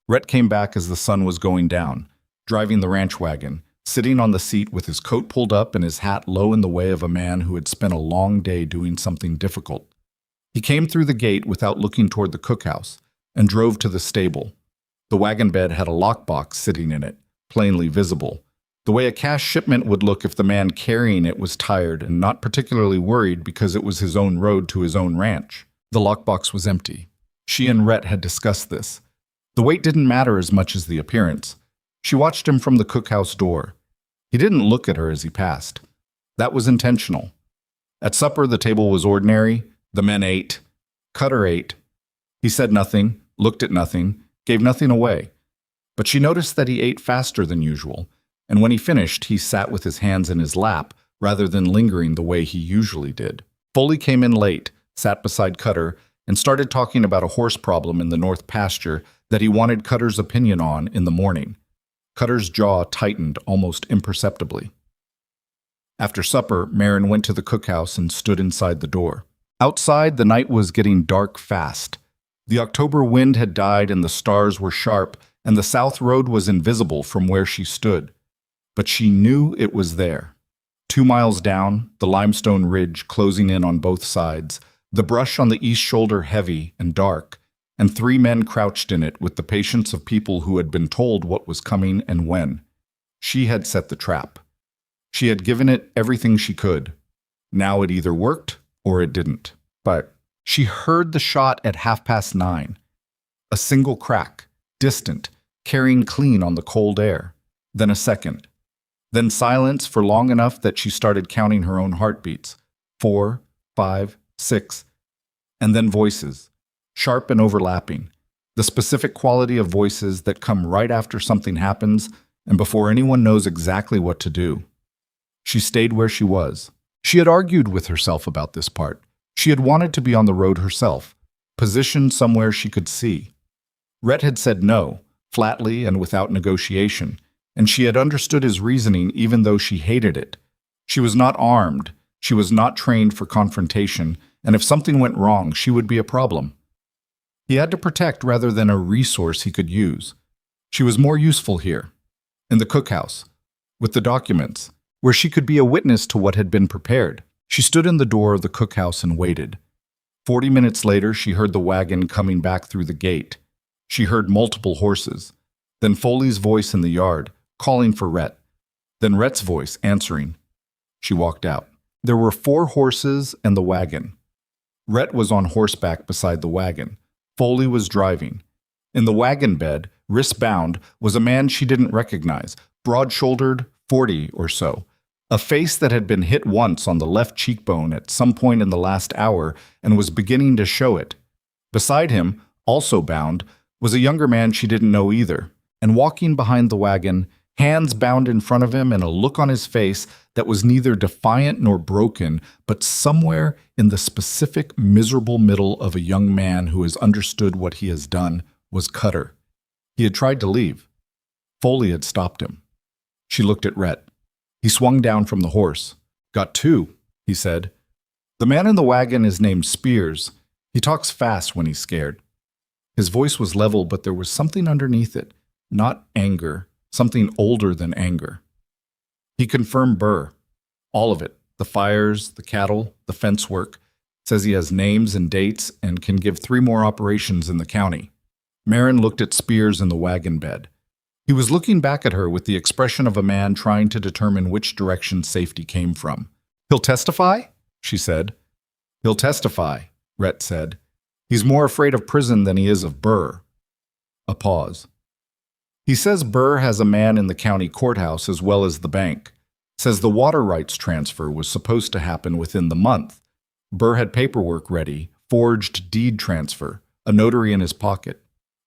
Rhett came back as the sun was going down, driving the ranch wagon, sitting on the seat with his coat pulled up and his hat low in the way of a man who had spent a long day doing something difficult. He came through the gate without looking toward the cookhouse and drove to the stable. The wagon bed had a lockbox sitting in it, plainly visible, the way a cash shipment would look if the man carrying it was tired and not particularly worried because it was his own road to his own ranch. The lockbox was empty. She and Rhett had discussed this. The weight didn't matter as much as the appearance. She watched him from the cookhouse door. He didn't look at her as he passed. That was intentional. At supper, the table was ordinary. The men ate. Cutter ate. He said nothing, looked at nothing, gave nothing away. But she noticed that he ate faster than usual, and when he finished, he sat with his hands in his lap rather than lingering the way he usually did. Foley came in late, sat beside Cutter, and started talking about a horse problem in the north pasture that he wanted Cutter's opinion on in the morning. Cutter's jaw tightened almost imperceptibly. After supper, Marin went to the cookhouse and stood inside the door. Outside, the night was getting dark fast. The October wind had died and the stars were sharp, and the south road was invisible from where she stood. But she knew it was there. 2 miles down, the limestone ridge closing in on both sides, the brush on the east shoulder heavy and dark, and 3 men crouched in it with the patience of people who had been told what was coming and when. She had set the trap. She had given it everything she could. Now it either worked or it didn't. But she heard the shot at 9:30. A single crack, distant, carrying clean on the cold air. Then a second. Then silence for long enough that she started counting her own heartbeats. 4, 5, 6. And then voices, sharp and overlapping. The specific quality of voices that come right after something happens and before anyone knows exactly what to do. She stayed where she was. She had argued with herself about this part. She had wanted to be on the road herself, positioned somewhere she could see. Rhett had said no, flatly and without negotiation, and she had understood his reasoning even though she hated it. She was not armed, she was not trained for confrontation, and if something went wrong, she would be a problem. He had to protect rather than a resource he could use. She was more useful here, in the cookhouse, with the documents, where she could be a witness to what had been prepared. She stood in the door of the cookhouse and waited. 40 minutes later, she heard the wagon coming back through the gate. She heard multiple horses. Then Foley's voice in the yard, calling for Rhett. Then Rhett's voice answering. She walked out. There were 4 horses and the wagon. Rhett was on horseback beside the wagon. Foley was driving. In the wagon bed, wrist-bound, was a man she didn't recognize, broad-shouldered, 40 or so. A face that had been hit once on the left cheekbone at some point in the last hour and was beginning to show it. Beside him, also bound, was a younger man she didn't know either, and walking behind the wagon, hands bound in front of him and a look on his face that was neither defiant nor broken, but somewhere in the specific miserable middle of a young man who has understood what he has done, was Cutter. He had tried to leave. Foley had stopped him. She looked at Rhett. He swung down from the horse. "Got 2, he said. "The man in the wagon is named Spears. He talks fast when he's scared." His voice was level, but there was something underneath it. Not anger, something older than anger. He confirmed Burr. All of it. The fires, the cattle, the fence work. Says he has names and dates and can give 3 more operations in the county. Marin looked at Spears in the wagon bed. He was looking back at her with the expression of a man trying to determine which direction safety came from. "He'll testify?" she said. "He'll testify," Rhett said. "He's more afraid of prison than he is of Burr." A pause. "He says Burr has a man in the county courthouse as well as the bank. Says the water rights transfer was supposed to happen within the month. Burr had paperwork ready, forged deed transfer, a notary in his pocket.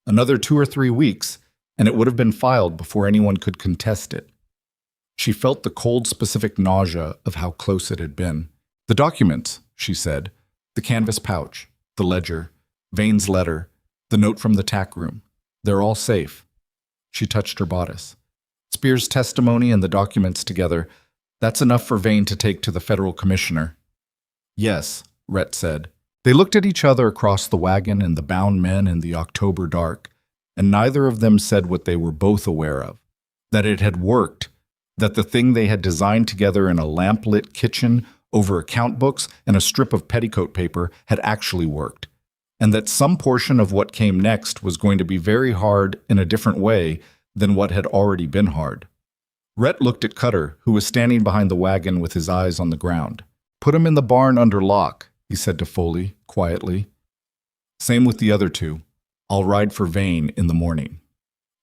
Another 2 or 3 weeks, and it would have been filed before anyone could contest it." She felt the cold, specific nausea of how close it had been. "The documents," she said. "The canvas pouch, the ledger, Vane's letter, the note from the tack room. They're all safe." She touched her bodice. "Spears' testimony and the documents together, that's enough for Vane to take to the federal commissioner." "Yes," Rhett said. They looked at each other across the wagon and the bound men in the October dark, and neither of them said what they were both aware of, that it had worked, that the thing they had designed together in a lamp-lit kitchen over account books and a strip of petticoat paper had actually worked, and that some portion of what came next was going to be very hard in a different way than what had already been hard. Rhett looked at Cutter, who was standing behind the wagon with his eyes on the ground. "Put him in the barn under lock," he said to Foley, quietly. "Same with the other 2. I'll ride for Vane in the morning."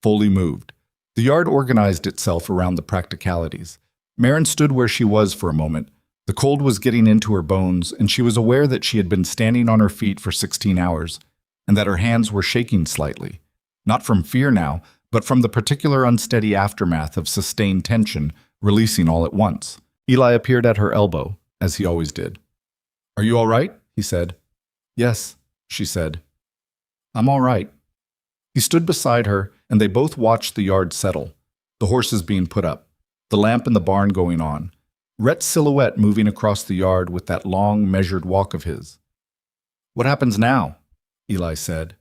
Foley moved. The yard organized itself around the practicalities. Marin stood where she was for a moment. The cold was getting into her bones, and she was aware that she had been standing on her feet for 16 hours, and that her hands were shaking slightly. Not from fear now, but from the particular unsteady aftermath of sustained tension, releasing all at once. Eli appeared at her elbow, as he always did. "Are you all right?" he said. "Yes," she said. "I'm all right." He stood beside her, and they both watched the yard settle, the horses being put up, the lamp in the barn going on, Rhett's silhouette moving across the yard with that long, measured walk of his. "What happens now?" Eli said.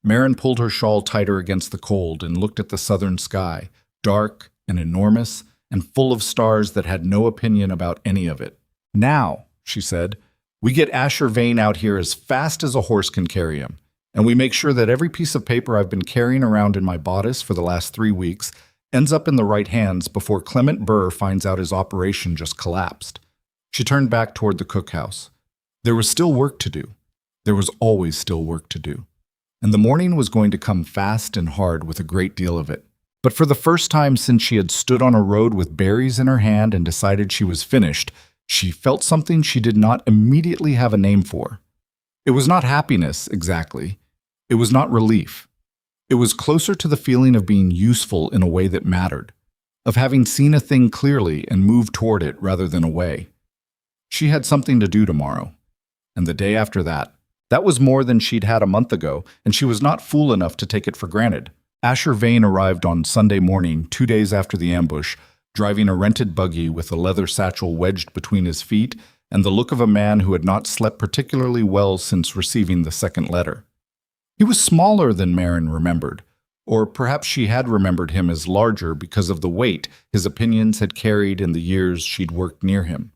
Marin pulled her shawl tighter against the cold and looked at the southern sky, dark and enormous and full of stars that had no opinion about any of it. "Now," she said, "we get Asher Vane out here as fast as a horse can carry him, and we make sure that every piece of paper I've been carrying around in my bodice for the last 3 weeks, ends up in the right hands before Clement Burr finds out his operation just collapsed. She turned back toward the cookhouse. There was still work to do. There was always still work to do. And the morning was going to come fast and hard with a great deal of it. But for the first time since she had stood on a road with berries in her hand and decided she was finished, she felt something she did not immediately have a name for. It was not happiness, exactly. It was not relief. It was closer to the feeling of being useful in a way that mattered, of having seen a thing clearly and moved toward it rather than away. She had something to do tomorrow, and the day after that. That was more than she'd had a month ago, and she was not fool enough to take it for granted. Asher Vane arrived on Sunday morning, 2 days after the ambush, driving a rented buggy with a leather satchel wedged between his feet and the look of a man who had not slept particularly well since receiving the second letter. He was smaller than Marin remembered, or perhaps she had remembered him as larger because of the weight his opinions had carried in the years she'd worked near him.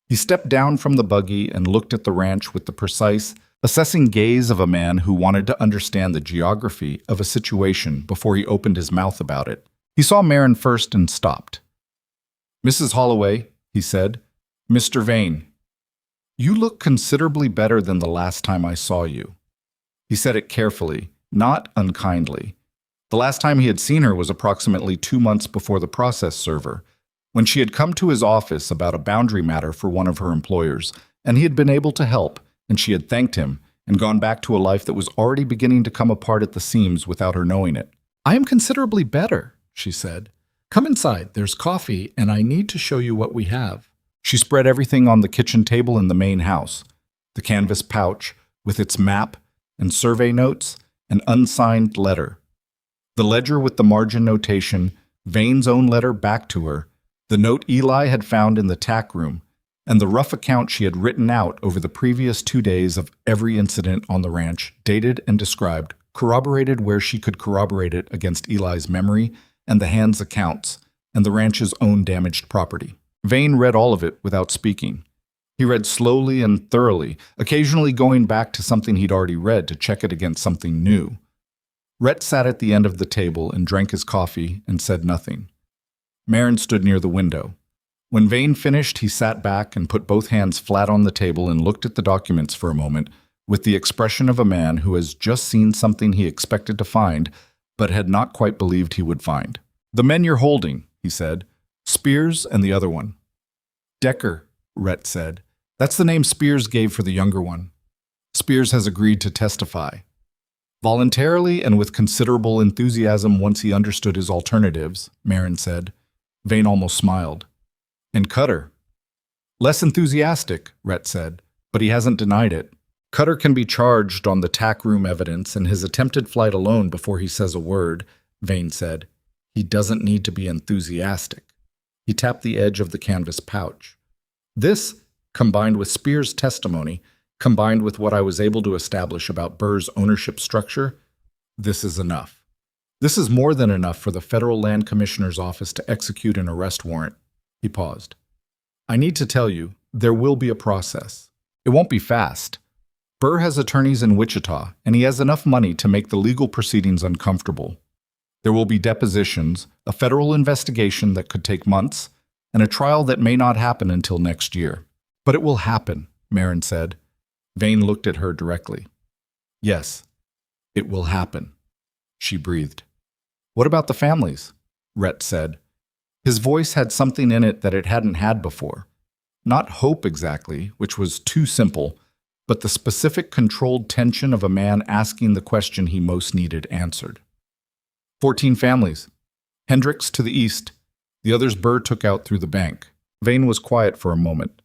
He stepped down from the buggy and looked at the ranch with the precise, assessing gaze of a man who wanted to understand the geography of a situation before he opened his mouth about it. He saw Marin first and stopped. "Mrs. Holloway," he said, "Mr. Vane, you look considerably better than the last time I saw you." He said it carefully, not unkindly. The last time he had seen her was approximately 2 months before the process server, when she had come to his office about a boundary matter for one of her employers, and he had been able to help, and she had thanked him and gone back to a life that was already beginning to come apart at the seams without her knowing it. "I am considerably better," she said. "Come inside, there's coffee, and I need to show you what we have." She spread everything on the kitchen table in the main house, the canvas pouch with its map and survey notes, an unsigned letter, the ledger with the margin notation, Vane's own letter back to her, the note Eli had found in the tack room, and the rough account she had written out over the previous 2 days of every incident on the ranch, dated and described, corroborated where she could corroborate it against Eli's memory and the hand's accounts, and the ranch's own damaged property. Vane read all of it without speaking. He read slowly and thoroughly, occasionally going back to something he'd already read to check it against something new. Rhett sat at the end of the table and drank his coffee and said nothing. Marin stood near the window. When Vane finished, he sat back and put both hands flat on the table and looked at the documents for a moment with the expression of a man who has just seen something he expected to find but had not quite believed he would find. "The men you're holding," he said. "Spears and the other one." "Decker," Rhett said. "That's the name Spears gave for the younger one. Spears has agreed to testify." Voluntarily and with considerable enthusiasm once he understood his alternatives, Marin said. Vane almost smiled. "And Cutter?" "Less enthusiastic," Rhett said, "but he hasn't denied it. Cutter can be charged on the tack room evidence and his attempted flight alone before he says a word," Vane said. "He doesn't need to be enthusiastic." He tapped the edge of the canvas pouch. "This, combined with Spears' testimony, combined with what I was able to establish about Burr's ownership structure, this is enough. This is more than enough for the Federal Land Commissioner's office to execute an arrest warrant." He paused. "I need to tell you, there will be a process. It won't be fast. Burr has attorneys in Wichita, and he has enough money to make the legal proceedings uncomfortable. There will be depositions, a federal investigation that could take months, and a trial that may not happen until next year. But it will happen," Marin said. Vane looked at her directly. "Yes, it will happen," she breathed. "What about the families?" Rhett said. His voice had something in it that it hadn't had before. Not hope exactly, which was too simple, but the specific controlled tension of a man asking the question he most needed answered. 14 families. Hendricks to the east. The others Burr took out through the bank. Vane was quiet for a moment.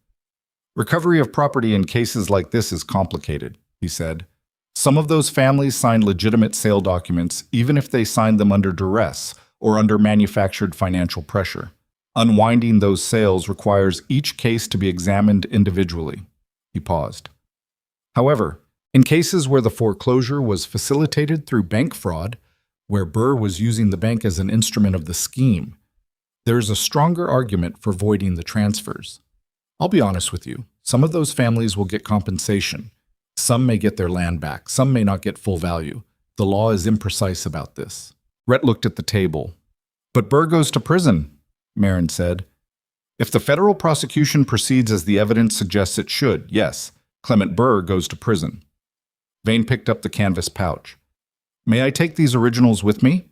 "Recovery of property in cases like this is complicated," he said. "Some of those families signed legitimate sale documents, even if they signed them under duress or under manufactured financial pressure. Unwinding those sales requires each case to be examined individually." He paused. "However, in cases where the foreclosure was facilitated through bank fraud, where Burr was using the bank as an instrument of the scheme, there is a stronger argument for voiding the transfers. I'll be honest with you, some of those families will get compensation. Some may get their land back, some may not get full value. The law is imprecise about this." Rhett looked at the table. But Burr goes to prison, Marin said. If the federal prosecution proceeds as the evidence suggests it should, yes, Clement Burr goes to prison. Vane picked up the canvas pouch. May I take these originals with me?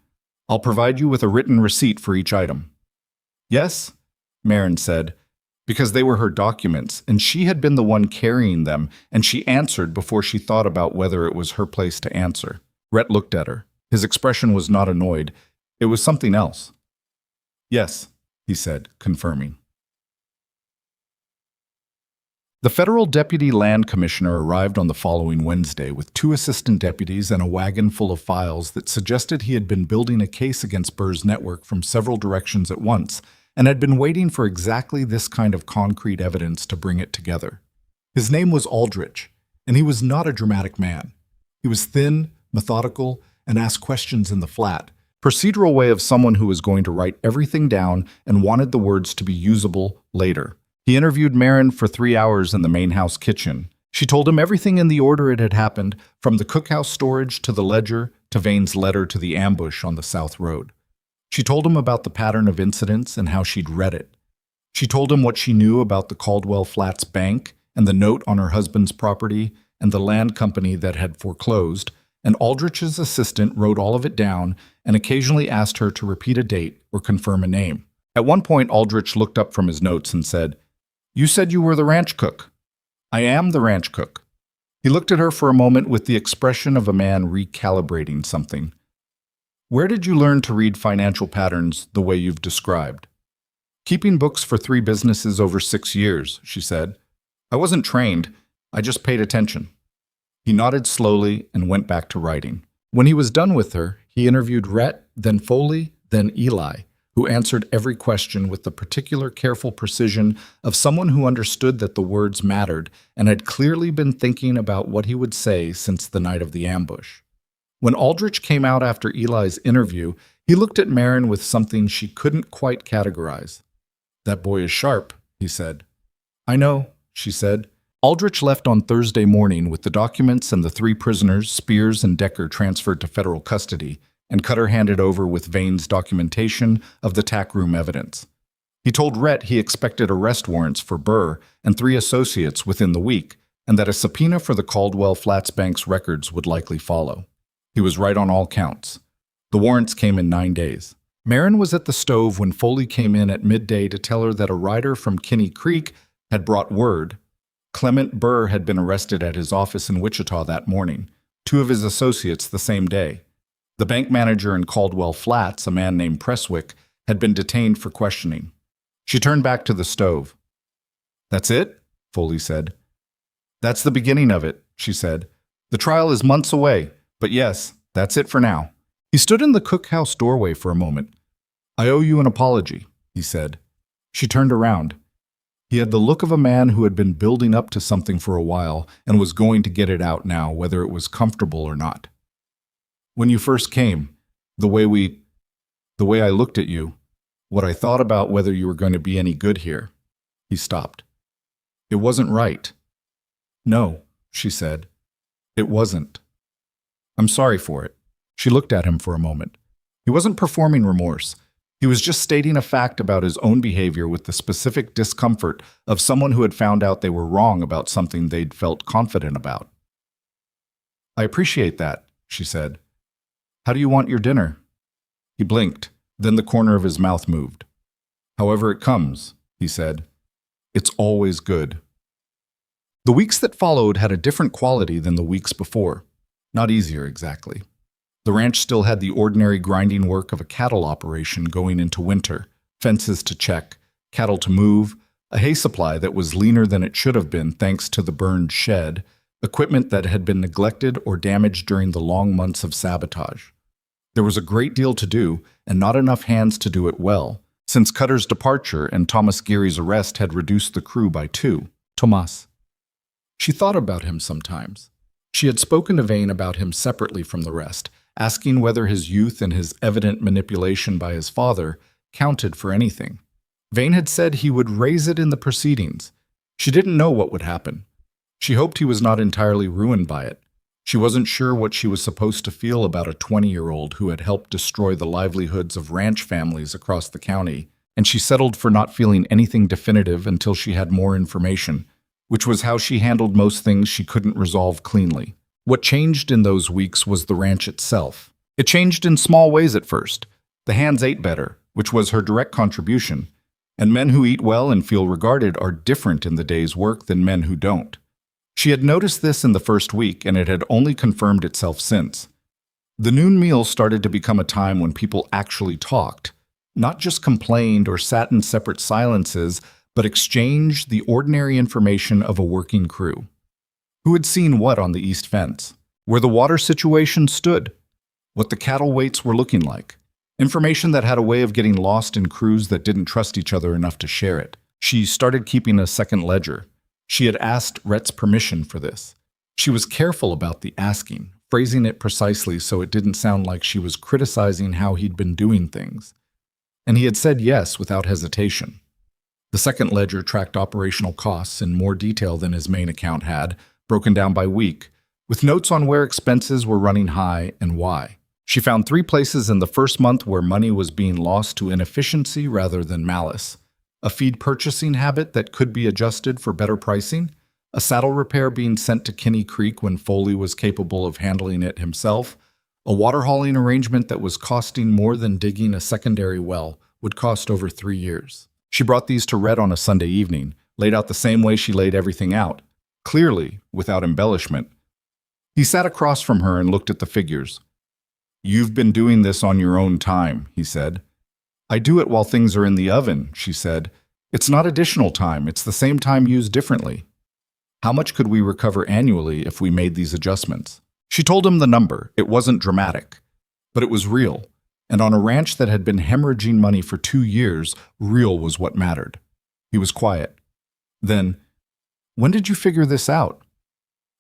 I'll provide you with a written receipt for each item. Yes, Marin said, because they were her documents, and she had been the one carrying them, and she answered before she thought about whether it was her place to answer. Rhett looked at her. His expression was not annoyed. It was something else. Yes, he said, confirming. The federal deputy land commissioner arrived on the following Wednesday with 2 assistant deputies and a wagon full of files that suggested he had been building a case against Burr's network from several directions at once and had been waiting for exactly this kind of concrete evidence to bring it together. His name was Aldrich, and he was not a dramatic man. He was thin, methodical, and asked questions in the flat, procedural way of someone who was going to write everything down and wanted the words to be usable later. He interviewed Marin for 3 hours in the main house kitchen. She told him everything in the order it had happened, from the cookhouse storage to the ledger to Vane's letter to the ambush on the South Road. She told him about the pattern of incidents and how she'd read it. She told him what she knew about the Caldwell Flats Bank and the note on her husband's property and the land company that had foreclosed, and Aldrich's assistant wrote all of it down and occasionally asked her to repeat a date or confirm a name. At one point, Aldrich looked up from his notes and said, "You said you were the ranch cook." "I am the ranch cook." He looked at her for a moment with the expression of a man recalibrating something. "Where did you learn to read financial patterns the way you've described?" "Keeping books for 3 businesses over 6 years," she said. "I wasn't trained. I just paid attention." He nodded slowly and went back to writing. When he was done with her, he interviewed Rhett, then Foley, then Eli, who answered every question with the particular careful precision of someone who understood that the words mattered and had clearly been thinking about what he would say since the night of the ambush. When Aldrich came out after Eli's interview, he looked at Marin with something she couldn't quite categorize. "That boy is sharp," he said. "I know," she said. Aldrich left on Thursday morning with the documents and the 3 prisoners, Spears and Decker, transferred to federal custody, and Cutter handed over with Vane's documentation of the tack room evidence. He told Rhett he expected arrest warrants for Burr and 3 associates within the week, and that a subpoena for the Caldwell Flats Bank's records would likely follow. He was right on all counts. The warrants came in 9 days. Marin was at the stove when Foley came in at midday to tell her that a rider from Kinney Creek had brought word. Clement Burr had been arrested at his office in Wichita that morning, 2 of his associates the same day. The bank manager in Caldwell Flats, a man named Presswick, had been detained for questioning. She turned back to the stove. "That's it?" Foley said. "That's the beginning of it," she said. "The trial is months away, but yes, that's it for now." He stood in the cookhouse doorway for a moment. "I owe you an apology," he said. She turned around. He had the look of a man who had been building up to something for a while and was going to get it out now, whether it was comfortable or not. "When you first came, the way I looked at you, what I thought about whether you were going to be any good here." He stopped. "It wasn't right." "No," she said. "It wasn't. I'm sorry for it." She looked at him for a moment. He wasn't performing remorse. He was just stating a fact about his own behavior with the specific discomfort of someone who had found out they were wrong about something they'd felt confident about. "I appreciate that," she said. "How do you want your dinner?" He blinked, then the corner of his mouth moved. "However it comes," he said. "It's always good." The weeks that followed had a different quality than the weeks before. Not easier, exactly. The ranch still had the ordinary grinding work of a cattle operation going into winter, fences to check, cattle to move, a hay supply that was leaner than it should have been thanks to the burned shed, equipment that had been neglected or damaged during the long months of sabotage. There was a great deal to do, and not enough hands to do it well, since Cutter's departure and Thomas Geary's arrest had reduced the crew by 2. Tomas. She thought about him sometimes. She had spoken to Vane about him separately from the rest, asking whether his youth and his evident manipulation by his father counted for anything. Vane had said he would raise it in the proceedings. She didn't know what would happen. She hoped he was not entirely ruined by it. She wasn't sure what she was supposed to feel about a 20-year-old who had helped destroy the livelihoods of ranch families across the county, and she settled for not feeling anything definitive until she had more information, which was how she handled most things she couldn't resolve cleanly. What changed in those weeks was the ranch itself. It changed in small ways at first. The hands ate better, which was her direct contribution, and men who eat well and feel regarded are different in the day's work than men who don't. She had noticed this in the first week, and it had only confirmed itself since. The noon meal started to become a time when people actually talked, not just complained or sat in separate silences, but exchanged the ordinary information of a working crew. Who had seen what on the east fence? Where the water situation stood? What the cattle weights were looking like? Information that had a way of getting lost in crews that didn't trust each other enough to share it. She started keeping a second ledger. She had asked Rhett's permission for this. She was careful about the asking, phrasing it precisely so it didn't sound like she was criticizing how he'd been doing things. And he had said yes without hesitation. The second ledger tracked operational costs in more detail than his main account had, broken down by week, with notes on where expenses were running high and why. She found 3 places in the first month where money was being lost to inefficiency rather than malice. A feed purchasing habit that could be adjusted for better pricing, a saddle repair being sent to Kinney Creek when Foley was capable of handling it himself, a water hauling arrangement that was costing more than digging a secondary well would cost over 3 years. She brought these to Rhett on a Sunday evening, laid out the same way she laid everything out, clearly without embellishment. He sat across from her and looked at the figures. "You've been doing this on your own time," he said. "I do it while things are in the oven," she said. "It's not additional time, it's the same time used differently." How much could we recover annually if we made these adjustments? She told him the number. It wasn't dramatic, but it was real. And on a ranch that had been hemorrhaging money for 2 years, real was what mattered. He was quiet. Then, "When did you figure this out?"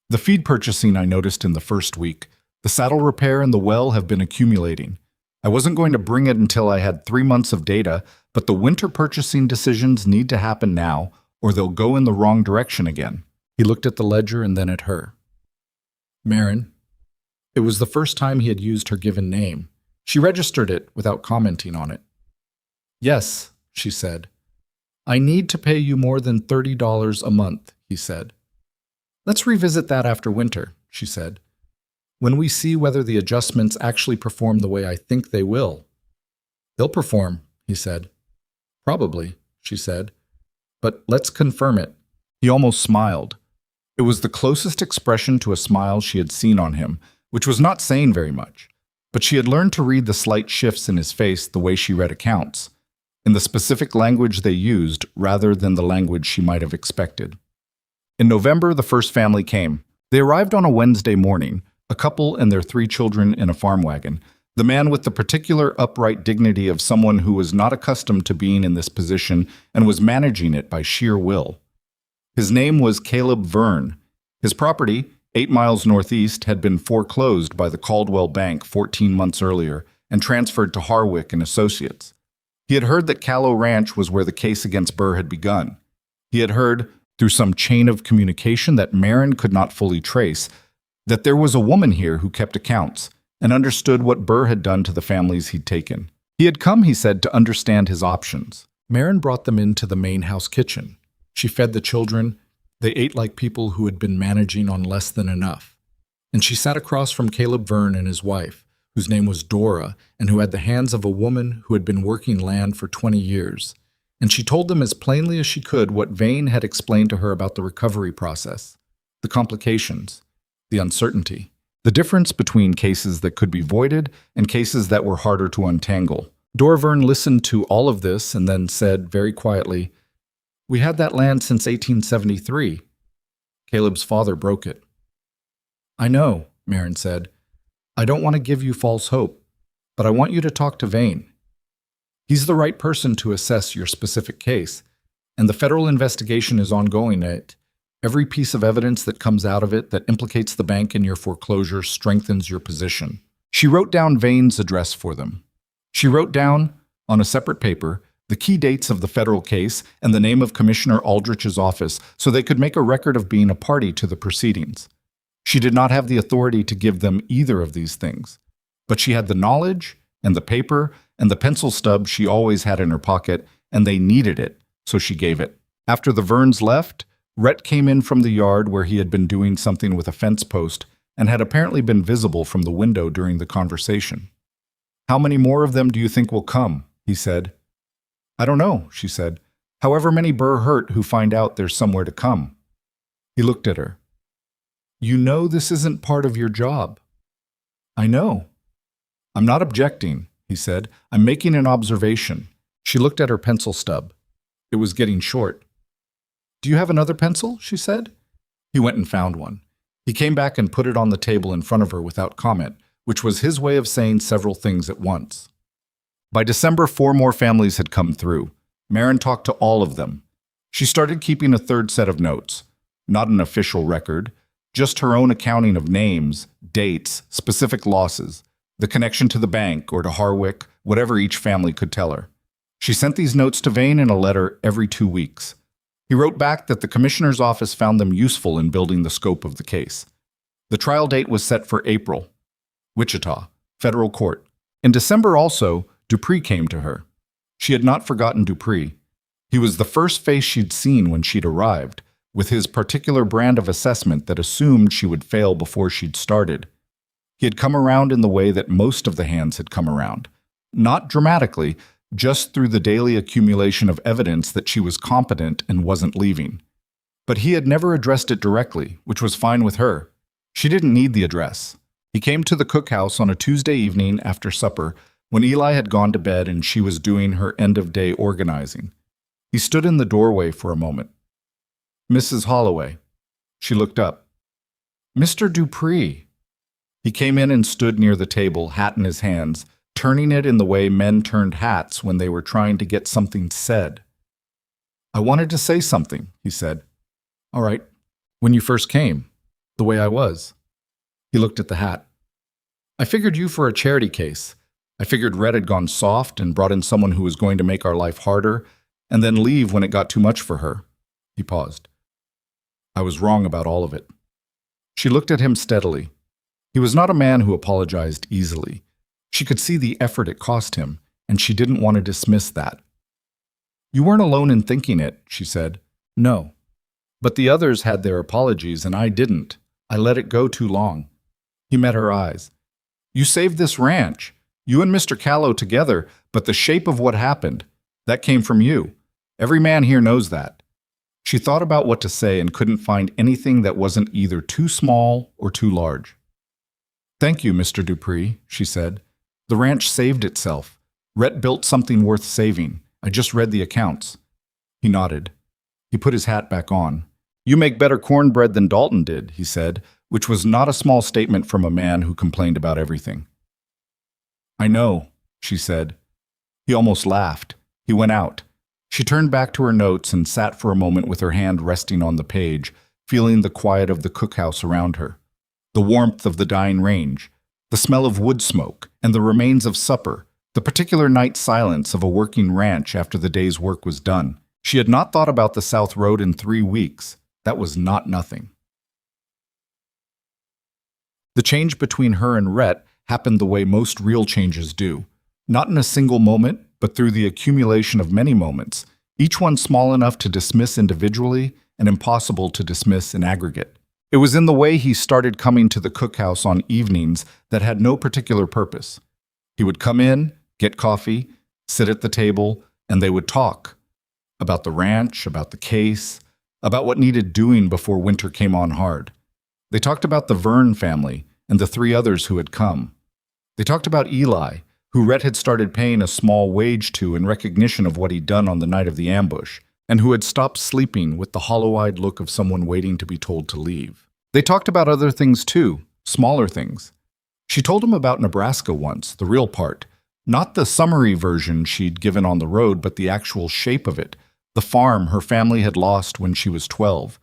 "The feed purchasing I noticed in the first week. The saddle repair and the well have been accumulating. I wasn't going to bring it until I had 3 months of data, but the winter purchasing decisions need to happen now, or they'll go in the wrong direction again." He looked at the ledger and then at her. "Marin." It was the first time he had used her given name. She registered it without commenting on it. "Yes," she said. "I need to pay you more than $30 a month," he said. "Let's revisit that after winter," she said. "When we see whether the adjustments actually perform the way I think they will." "They'll perform," he said. "Probably," she said. "But let's confirm it." He almost smiled. It was the closest expression to a smile she had seen on him, which was not saying very much. But she had learned to read the slight shifts in his face the way she read accounts, in the specific language they used rather than the language she might have expected. In November, the first family came. They arrived on a Wednesday morning, a couple and their 3 children in a farm wagon, the man with the particular upright dignity of someone who was not accustomed to being in this position and was managing it by sheer will. His name was Caleb Verne. His property, 8 miles northeast, had been foreclosed by the Caldwell Bank 14 months earlier and transferred to Harwick and Associates. He had heard that Callow Ranch was where the case against Burr had begun. He had heard, through some chain of communication that Marin could not fully trace, that there was a woman here who kept accounts and understood what Burr had done to the families he'd taken. He had come, he said, to understand his options. Marin brought them into the main house kitchen. She fed the children. They ate like people who had been managing on less than enough. And she sat across from Caleb Verne and his wife, whose name was Dora, and who had the hands of a woman who had been working land for 20 years. And she told them as plainly as she could what Vane had explained to her about the recovery process, the complications, the uncertainty, the difference between cases that could be voided and cases that were harder to untangle. Dora Verne listened to all of this and then said very quietly, "We had that land since 1873. Caleb's father broke it." "I know," Marin said. "I don't want to give you false hope, but I want you to talk to Vane. He's the right person to assess your specific case, and the federal investigation is ongoing. Every piece of evidence that comes out of it that implicates the bank in your foreclosure strengthens your position." She wrote down Vane's address for them. She wrote down, on a separate paper, the key dates of the federal case and the name of Commissioner Aldrich's office so they could make a record of being a party to the proceedings. She did not have the authority to give them either of these things, but she had the knowledge and the paper and the pencil stub she always had in her pocket, and they needed it, so she gave it. After the Verns left, Rhett came in from the yard where he had been doing something with a fence post and had apparently been visible from the window during the conversation. "How many more of them do you think will come?" he said. "I don't know," she said. "However many Burr hurt who find out there's somewhere to come." He looked at her. "You know this isn't part of your job." "I know." "I'm not objecting," he said. "I'm making an observation." She looked at her pencil stub. It was getting short. "Do you have another pencil?" she said. He went and found one. He came back and put it on the table in front of her without comment, which was his way of saying several things at once. By December, 4 more families had come through. Maren talked to all of them. She started keeping a third set of notes. Not an official record, just her own accounting of names, dates, specific losses, the connection to the bank or to Harwick, whatever each family could tell her. She sent these notes to Vane in a letter every 2 weeks. He wrote back that the commissioner's office found them useful in building the scope of the case. The trial date was set for April. Wichita, federal court. In December also, Dupree came to her. She had not forgotten Dupree. He was the first face she'd seen when she'd arrived, with his particular brand of assessment that assumed she would fail before she'd started. He had come around in the way that most of the hands had come around. Not dramatically, just through the daily accumulation of evidence that she was competent and wasn't leaving. But he had never addressed it directly, which was fine with her. She didn't need the address. He came to the cookhouse on a Tuesday evening after supper when Eli had gone to bed and she was doing her end-of-day organizing. He stood in the doorway for a moment. "Mrs. Holloway." She looked up. "Mr. Dupree." He came in and stood near the table, hat in his hands, turning it in the way men turned hats when they were trying to get something said. "I wanted to say something," he said. "All right. When you first came, the way I was." He looked at the hat. "I figured you for a charity case. I figured Red had gone soft and brought in someone who was going to make our life harder, and then leave when it got too much for her." He paused. "I was wrong about all of it." She looked at him steadily. He was not a man who apologized easily. She could see the effort it cost him, and she didn't want to dismiss that. "You weren't alone in thinking it," she said. "No. But the others had their apologies, and I didn't. I let it go too long." He met her eyes. "You saved this ranch. You and Mr. Callow together, but the shape of what happened, that came from you. Every man here knows that." She thought about what to say and couldn't find anything that wasn't either too small or too large. "Thank you, Mr. Dupree," she said. "The ranch saved itself. Rhett built something worth saving. I just read the accounts." He nodded. He put his hat back on. "You make better cornbread than Dalton did," he said, which was not a small statement from a man who complained about everything. "I know," she said. He almost laughed. He went out. She turned back to her notes and sat for a moment with her hand resting on the page, feeling the quiet of the cookhouse around her, the warmth of the dying range, the smell of wood smoke, and the remains of supper, the particular night silence of a working ranch after the day's work was done. She had not thought about the South Road in 3 weeks. That was not nothing. The change between her and Rhett happened the way most real changes do. Not in a single moment, but through the accumulation of many moments, each one small enough to dismiss individually and impossible to dismiss in aggregate. It was in the way he started coming to the cookhouse on evenings that had no particular purpose. He would come in, get coffee, sit at the table, and they would talk. About the ranch, about the case, about what needed doing before winter came on hard. They talked about the Vern family and the 3 others who had come. They talked about Eli, who Rhett had started paying a small wage to in recognition of what he'd done on the night of the ambush, and who had stopped sleeping with the hollow-eyed look of someone waiting to be told to leave. They talked about other things too, smaller things. She told him about Nebraska once, the real part. Not the summary version she'd given on the road, but the actual shape of it. The farm her family had lost when she was 12.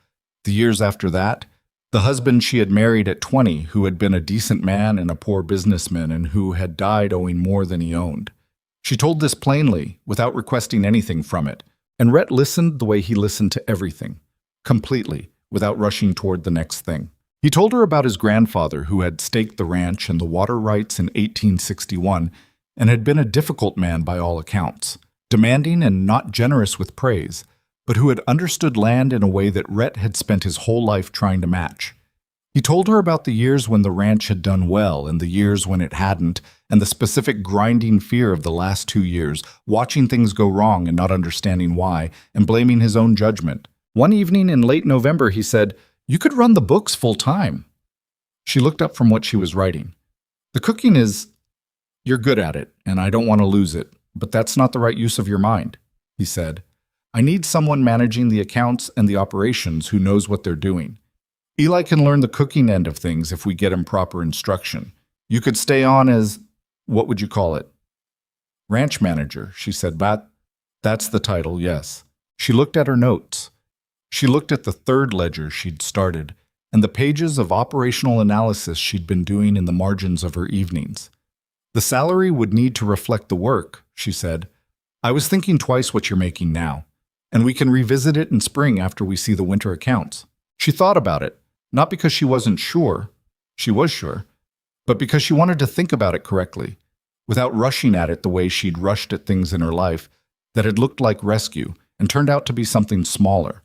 The years after that, the husband she had married at 20, who had been a decent man and a poor businessman and who had died owing more than he owned. She told this plainly, without requesting anything from it, and Rhett listened the way he listened to everything, completely, without rushing toward the next thing. He told her about his grandfather who had staked the ranch and the water rights in 1861 and had been a difficult man by all accounts, demanding and not generous with praise, but who had understood land in a way that Rhett had spent his whole life trying to match. He told her about the years when the ranch had done well and the years when it hadn't, and the specific grinding fear of the last 2 years, watching things go wrong and not understanding why, and blaming his own judgment. One evening in late November, he said, "You could run the books full time." She looked up from what she was writing. "The cooking is... You're good at it, and I don't want to lose it, but that's not the right use of your mind," he said. "I need someone managing the accounts and the operations who knows what they're doing. Eli can learn the cooking end of things if we get him proper instruction. You could stay on as, what would you call it?" "Ranch manager," she said. "But that's the title, yes." She looked at her notes. She looked at the third ledger she'd started and the pages of operational analysis she'd been doing in the margins of her evenings. "The salary would need to reflect the work," she said. "I was thinking twice what you're making now, and we can revisit it in spring after we see the winter accounts." She thought about it, not because she wasn't sure, she was sure, but because she wanted to think about it correctly, without rushing at it the way she'd rushed at things in her life that had looked like rescue and turned out to be something smaller.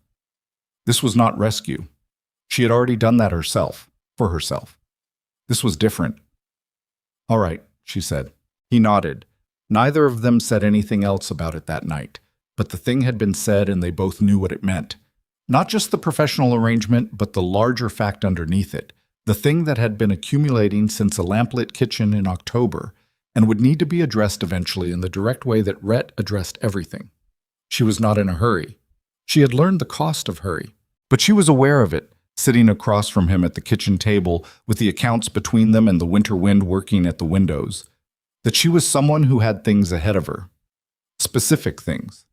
This was not rescue. She had already done that herself, for herself. This was different. "All right," she said. He nodded. Neither of them said anything else about it that night, but the thing had been said and they both knew what it meant. Not just the professional arrangement, but the larger fact underneath it, the thing that had been accumulating since a lamplit kitchen in October and would need to be addressed eventually in the direct way that Rhett addressed everything. She was not in a hurry. She had learned the cost of hurry, but she was aware of it, sitting across from him at the kitchen table with the accounts between them and the winter wind working at the windows, that she was someone who had things ahead of her, specific things.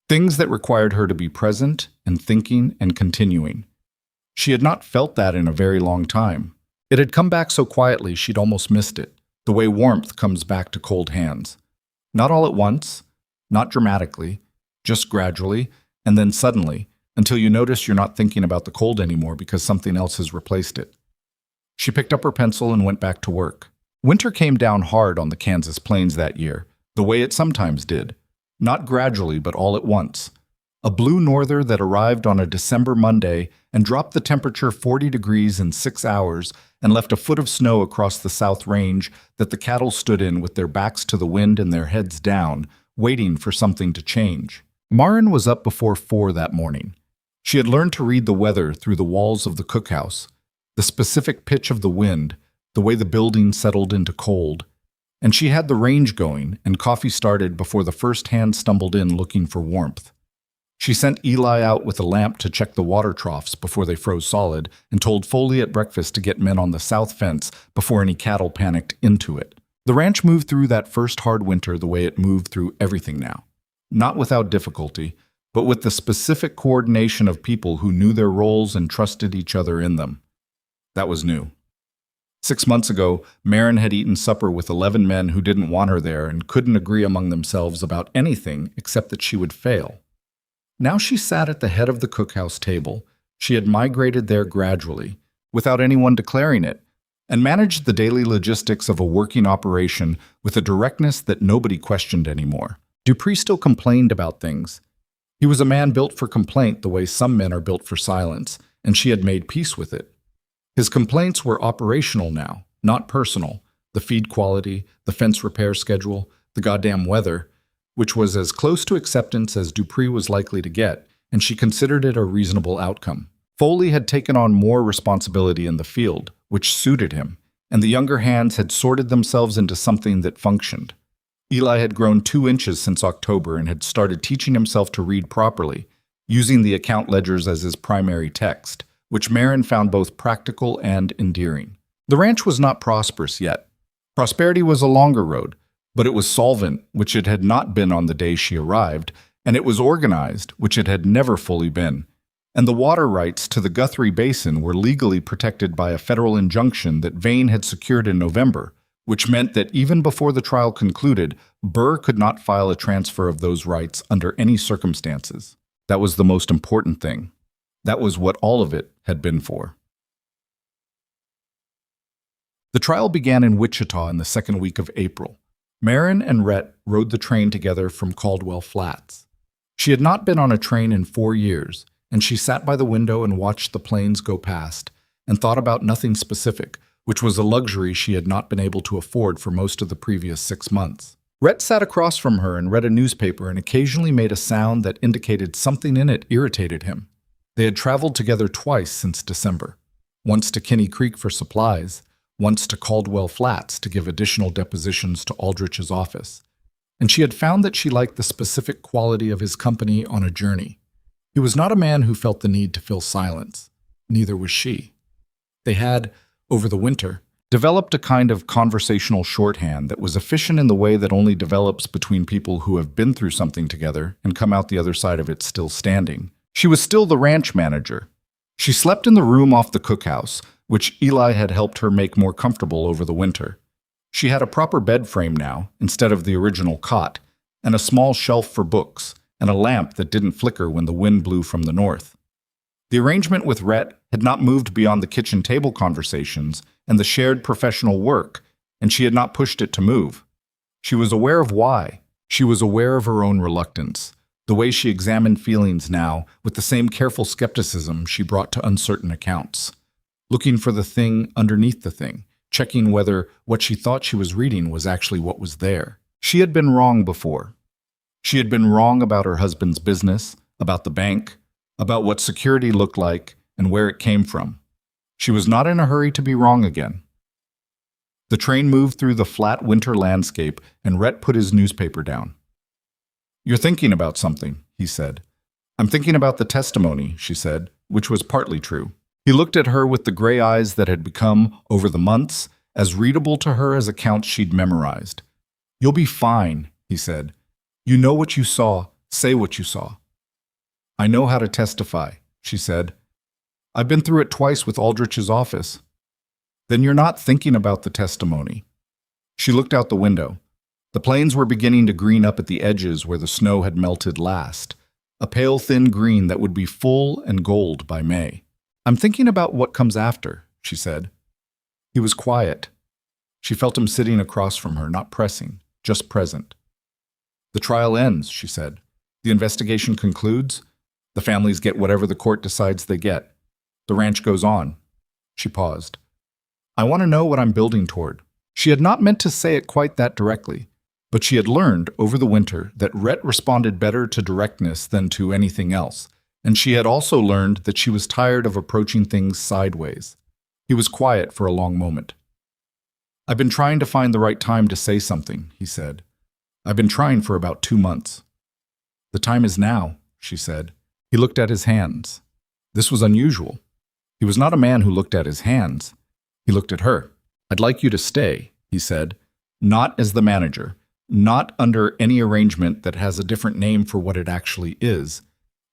Things that required her to be present and thinking and continuing. She had not felt that in a very long time. It had come back so quietly she'd almost missed it, the way warmth comes back to cold hands. Not all at once, not dramatically, just gradually, and then suddenly, until you notice you're not thinking about the cold anymore because something else has replaced it. She picked up her pencil and went back to work. Winter came down hard on the Kansas plains that year, the way it sometimes did. Not gradually, but all at once. A blue norther that arrived on a December Monday and dropped the temperature 40 degrees in 6 hours and left a foot of snow across the South Range that the cattle stood in with their backs to the wind and their heads down, waiting for something to change. Marin was up before 4 that morning. She had learned to read the weather through the walls of the cookhouse, the specific pitch of the wind, the way the building settled into cold. And she had the range going, and coffee started before the first hand stumbled in looking for warmth. She sent Eli out with a lamp to check the water troughs before they froze solid, and told Foley at breakfast to get men on the south fence before any cattle panicked into it. The ranch moved through that first hard winter the way it moved through everything now. Not without difficulty, but with the specific coordination of people who knew their roles and trusted each other in them. That was new. 6 months ago, Marin had eaten supper with 11 men who didn't want her there and couldn't agree among themselves about anything except that she would fail. Now she sat at the head of the cookhouse table. She had migrated there gradually, without anyone declaring it, and managed the daily logistics of a working operation with a directness that nobody questioned anymore. Dupree still complained about things. He was a man built for complaint the way some men are built for silence, and she had made peace with it. His complaints were operational now, not personal. The feed quality, the fence repair schedule, the goddamn weather, which was as close to acceptance as Dupree was likely to get, and she considered it a reasonable outcome. Foley had taken on more responsibility in the field, which suited him, and the younger hands had sorted themselves into something that functioned. Eli had grown 2 inches since October and had started teaching himself to read properly, using the account ledgers as his primary text, which Marin found both practical and endearing. The ranch was not prosperous yet. Prosperity was a longer road, but it was solvent, which it had not been on the day she arrived, and it was organized, which it had never fully been. And the water rights to the Guthrie Basin were legally protected by a federal injunction that Vane had secured in November, which meant that even before the trial concluded, Burr could not file a transfer of those rights under any circumstances. That was the most important thing. That was what all of it had been for. The trial began in Wichita in the second week of April. Marin and Rhett rode the train together from Caldwell Flats. She had not been on a train in 4 years, and she sat by the window and watched the planes go past and thought about nothing specific, which was a luxury she had not been able to afford for most of the previous 6 months. Rhett sat across from her and read a newspaper and occasionally made a sound that indicated something in it irritated him. They had traveled together twice since December, once to Kinney Creek for supplies, once to Caldwell Flats to give additional depositions to Aldrich's office, and she had found that she liked the specific quality of his company on a journey. He was not a man who felt the need to fill silence. Neither was she. They had, over the winter, developed a kind of conversational shorthand that was efficient in the way that only develops between people who have been through something together and come out the other side of it still standing. She was still the ranch manager. She slept in the room off the cookhouse, which Eli had helped her make more comfortable over the winter. She had a proper bed frame now, instead of the original cot, and a small shelf for books, and a lamp that didn't flicker when the wind blew from the north. The arrangement with Rhett had not moved beyond the kitchen table conversations and the shared professional work, and she had not pushed it to move. She was aware of why. She was aware of her own reluctance, the way she examined feelings now with the same careful skepticism she brought to uncertain accounts, looking for the thing underneath the thing, checking whether what she thought she was reading was actually what was there. She had been wrong before. She had been wrong about her husband's business, about the bank, about what security looked like and where it came from. She was not in a hurry to be wrong again. The train moved through the flat winter landscape, and Rhett put his newspaper down. "You're thinking about something," he said. "I'm thinking about the testimony," she said, which was partly true. He looked at her with the gray eyes that had become, over the months, as readable to her as accounts she'd memorized. "You'll be fine," he said. "You know what you saw. Say what you saw." "I know how to testify," she said. "I've been through it twice with Aldrich's office." "Then you're not thinking about the testimony." She looked out the window. The plains were beginning to green up at the edges where the snow had melted last, a pale thin green that would be full and gold by May. "I'm thinking about what comes after," she said. He was quiet. She felt him sitting across from her, not pressing, just present. "The trial ends," she said. "The investigation concludes. The families get whatever the court decides they get. The ranch goes on." She paused. "I want to know what I'm building toward." She had not meant to say it quite that directly, but she had learned over the winter that Rhett responded better to directness than to anything else, and she had also learned that she was tired of approaching things sideways. He was quiet for a long moment. "I've been trying to find the right time to say something," he said. "I've been trying for about 2 months." "The time is now," she said. He looked at his hands. This was unusual. He was not a man who looked at his hands. He looked at her. "I'd like you to stay," he said, "not as the manager, not under any arrangement that has a different name for what it actually is."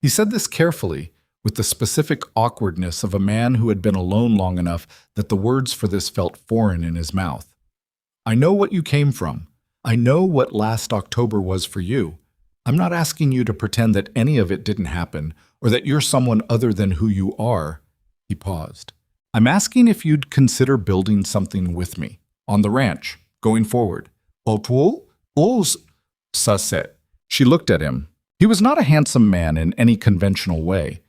He said this carefully, with the specific awkwardness of a man who had been alone long enough that the words for this felt foreign in his mouth. "I know what you came from. I know what last October was for you. I'm not asking you to pretend that any of it didn't happen, or that you're someone other than who you are." He paused. "I'm asking if you'd consider building something with me, on the ranch, going forward." She looked at him. He was not a handsome man in any conventional way.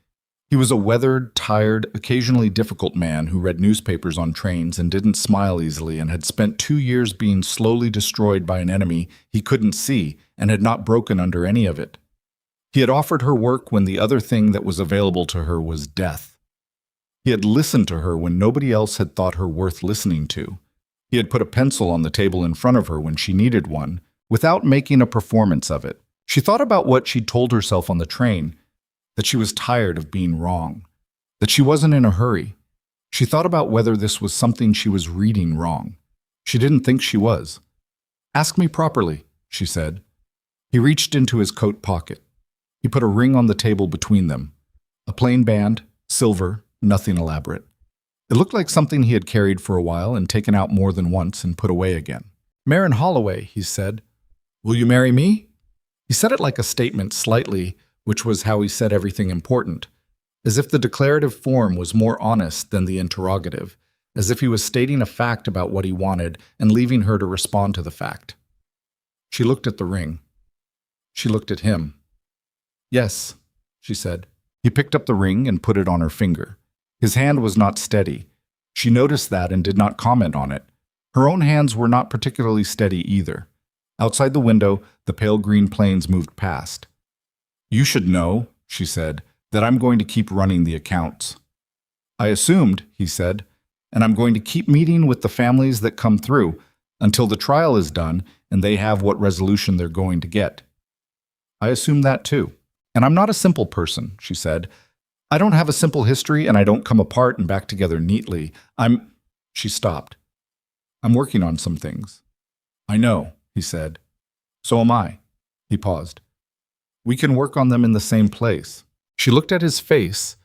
He was a weathered, tired, occasionally difficult man who read newspapers on trains and didn't smile easily and had spent 2 years being slowly destroyed by an enemy he couldn't see and had not broken under any of it. He had offered her work when the other thing that was available to her was death. He had listened to her when nobody else had thought her worth listening to. He had put a pencil on the table in front of her when she needed one, without making a performance of it. She thought about what she'd told herself on the train, that she was tired of being wrong, that she wasn't in a hurry. She thought about whether this was something she was reading wrong. She didn't think she was. "Ask me properly," she said. He reached into his coat pocket. He put a ring on the table between them. A plain band, silver, nothing elaborate. It looked like something he had carried for a while and taken out more than once and put away again. "Marin Holloway," he said. "Will you marry me?" He said it like a statement slightly, which was how he said everything important, as if the declarative form was more honest than the interrogative, as if he was stating a fact about what he wanted and leaving her to respond to the fact. She looked at the ring. She looked at him. "Yes," she said. He picked up the ring and put it on her finger. His hand was not steady. She noticed that and did not comment on it. Her own hands were not particularly steady either. Outside the window, the pale green planes moved past. "You should know," she said, "that I'm going to keep running the accounts." "I assumed," he said, "and I'm going to keep meeting with the families that come through until the trial is done and they have what resolution they're going to get." "I assume that too. And I'm not a simple person," she said. "I don't have a simple history and I don't come apart and back together neatly. She stopped. "I'm working on some things." "I know," he said. "So am I." He paused. "We can work on them in the same place." She looked at his face,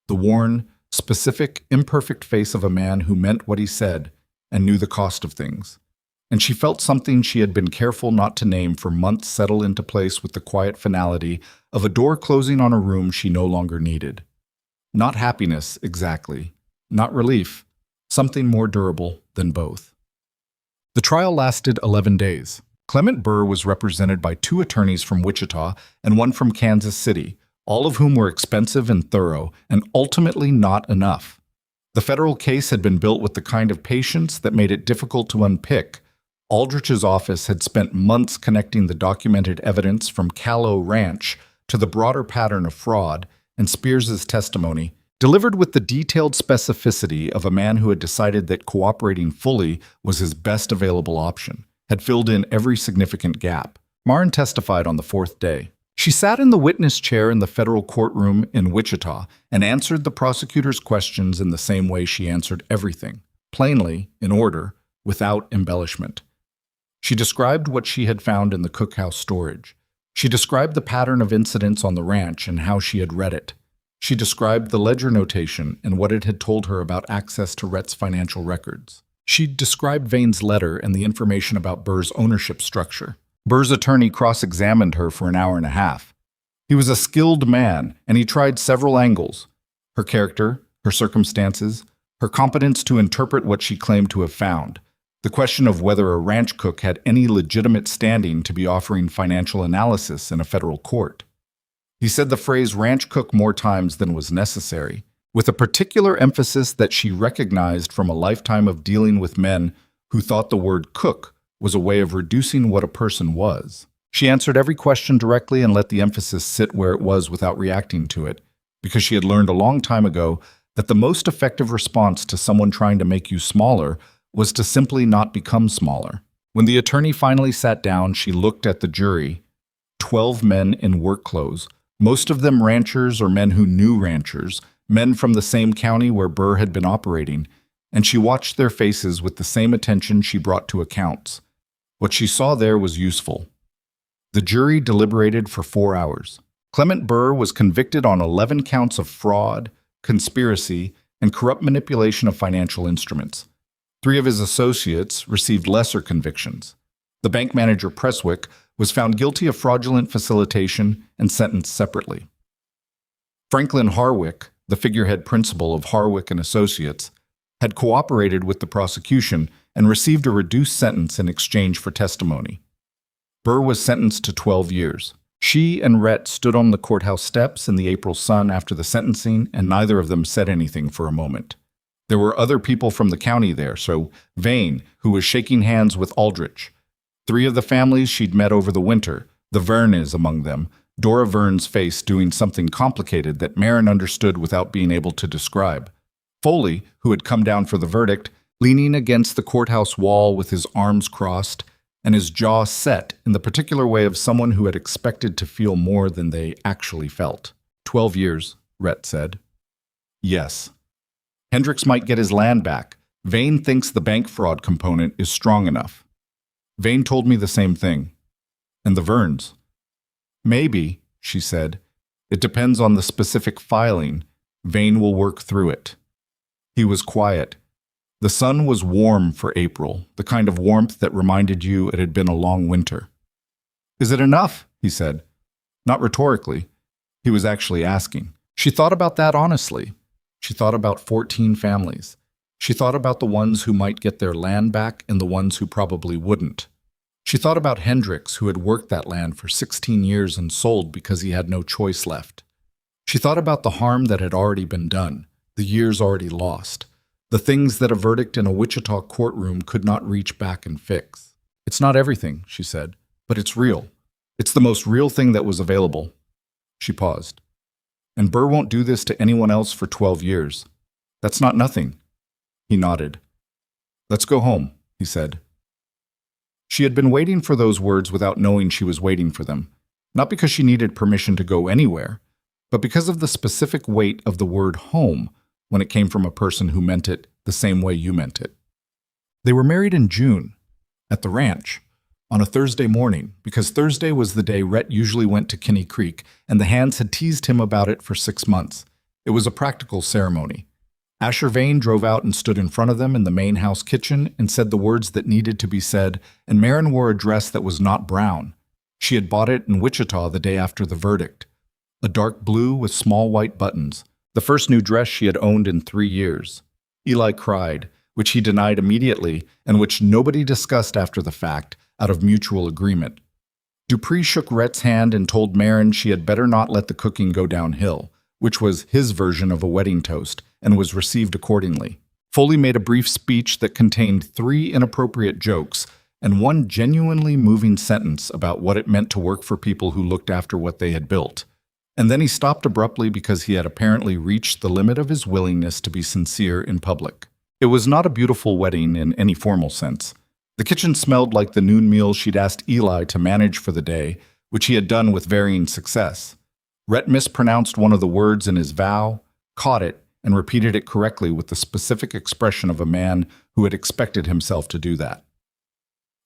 the worn, specific, imperfect face of a man who meant what he said and knew the cost of things. And she felt something she had been careful not to name for months settle into place with the quiet finality of a door closing on a room she no longer needed. Not happiness, exactly. Not relief. Something more durable than both. The trial lasted 11 days. Clement Burr was represented by 2 attorneys from Wichita and 1 from Kansas City, all of whom were expensive and thorough, and ultimately not enough. The federal case had been built with the kind of patience that made it difficult to unpick. Aldrich's office had spent months connecting the documented evidence from Callow Ranch to the broader pattern of fraud, and Spears's testimony, delivered with the detailed specificity of a man who had decided that cooperating fully was his best available option, had filled in every significant gap. Marin testified on the 4th day. She sat in the witness chair in the federal courtroom in Wichita and answered the prosecutor's questions in the same way she answered everything, plainly, in order, without embellishment. She described what she had found in the cookhouse storage. She described the pattern of incidents on the ranch and how she had read it. She described the ledger notation and what it had told her about access to Rhett's financial records. She described Vane's letter and the information about Burr's ownership structure. Burr's attorney cross-examined her for an hour and a half. He was a skilled man, and he tried several angles: her character, her circumstances, her competence to interpret what she claimed to have found, the question of whether a ranch cook had any legitimate standing to be offering financial analysis in a federal court. He said the phrase ranch cook more times than was necessary, with a particular emphasis that she recognized from a lifetime of dealing with men who thought the word cook was a way of reducing what a person was. She answered every question directly and let the emphasis sit where it was without reacting to it, because she had learned a long time ago that the most effective response to someone trying to make you smaller was to simply not become smaller. When the attorney finally sat down, she looked at the jury, 12 men in work clothes, most of them ranchers or men who knew ranchers, men from the same county where Burr had been operating, and she watched their faces with the same attention she brought to accounts. What she saw there was useful. The jury deliberated for 4 hours. Clement Burr was convicted on 11 counts of fraud, conspiracy, and corrupt manipulation of financial instruments. 3 of his associates received lesser convictions. The bank manager, Presswick, was found guilty of fraudulent facilitation and sentenced separately. Franklin Harwick, the figurehead principal of Harwick and Associates, had cooperated with the prosecution and received a reduced sentence in exchange for testimony. Burr was sentenced to 12 years. She and Rhett stood on the courthouse steps in the April sun after the sentencing, and neither of them said anything for a moment. There were other people from the county there, so Vane, who was shaking hands with Aldrich. 3 of the families she'd met over the winter, the Vernes among them, Dora Verne's face doing something complicated that Marin understood without being able to describe. Foley, who had come down for the verdict, leaning against the courthouse wall with his arms crossed and his jaw set in the particular way of someone who had expected to feel more than they actually felt. 12 years, Rhett said. Yes. Hendricks might get his land back. Vane thinks the bank fraud component is strong enough. Vane told me the same thing. And the Vernes. Maybe, she said. It depends on the specific filing. Vane will work through it. He was quiet. The sun was warm for April, the kind of warmth that reminded you it had been a long winter. Is it enough? He said. Not rhetorically. He was actually asking. She thought about that honestly. She thought about 14 families. She thought about the ones who might get their land back and the ones who probably wouldn't. She thought about Hendricks, who had worked that land for 16 years and sold because he had no choice left. She thought about the harm that had already been done, the years already lost, the things that a verdict in a Wichita courtroom could not reach back and fix. It's not everything, she said, but it's real. It's the most real thing that was available. She paused. And Burr won't do this to anyone else for 12 years. That's not nothing. He nodded. Let's go home, he said. She had been waiting for those words without knowing she was waiting for them, not because she needed permission to go anywhere, but because of the specific weight of the word home when it came from a person who meant it the same way you meant it. They were married in June, at the ranch, on a Thursday morning, because Thursday was the day Rhett usually went to Kinney Creek, and the Hands had teased him about it for 6 months. It was a practical ceremony. Asher Vane drove out and stood in front of them in the main house kitchen and said the words that needed to be said, and Marin wore a dress that was not brown. She had bought it in Wichita the day after the verdict. A dark blue with small white buttons, the first new dress she had owned in 3 years. Eli cried, which he denied immediately and which nobody discussed after the fact, out of mutual agreement. Dupree shook Rhett's hand and told Marin she had better not let the cooking go downhill, which was his version of a wedding toast, and was received accordingly. Foley made a brief speech that contained 3 inappropriate jokes and 1 genuinely moving sentence about what it meant to work for people who looked after what they had built. And then he stopped abruptly because he had apparently reached the limit of his willingness to be sincere in public. It was not a beautiful wedding in any formal sense. The kitchen smelled like the noon meal she'd asked Eli to manage for the day, which he had done with varying success. Rhett mispronounced one of the words in his vow, caught it, and repeated it correctly with the specific expression of a man who had expected himself to do that.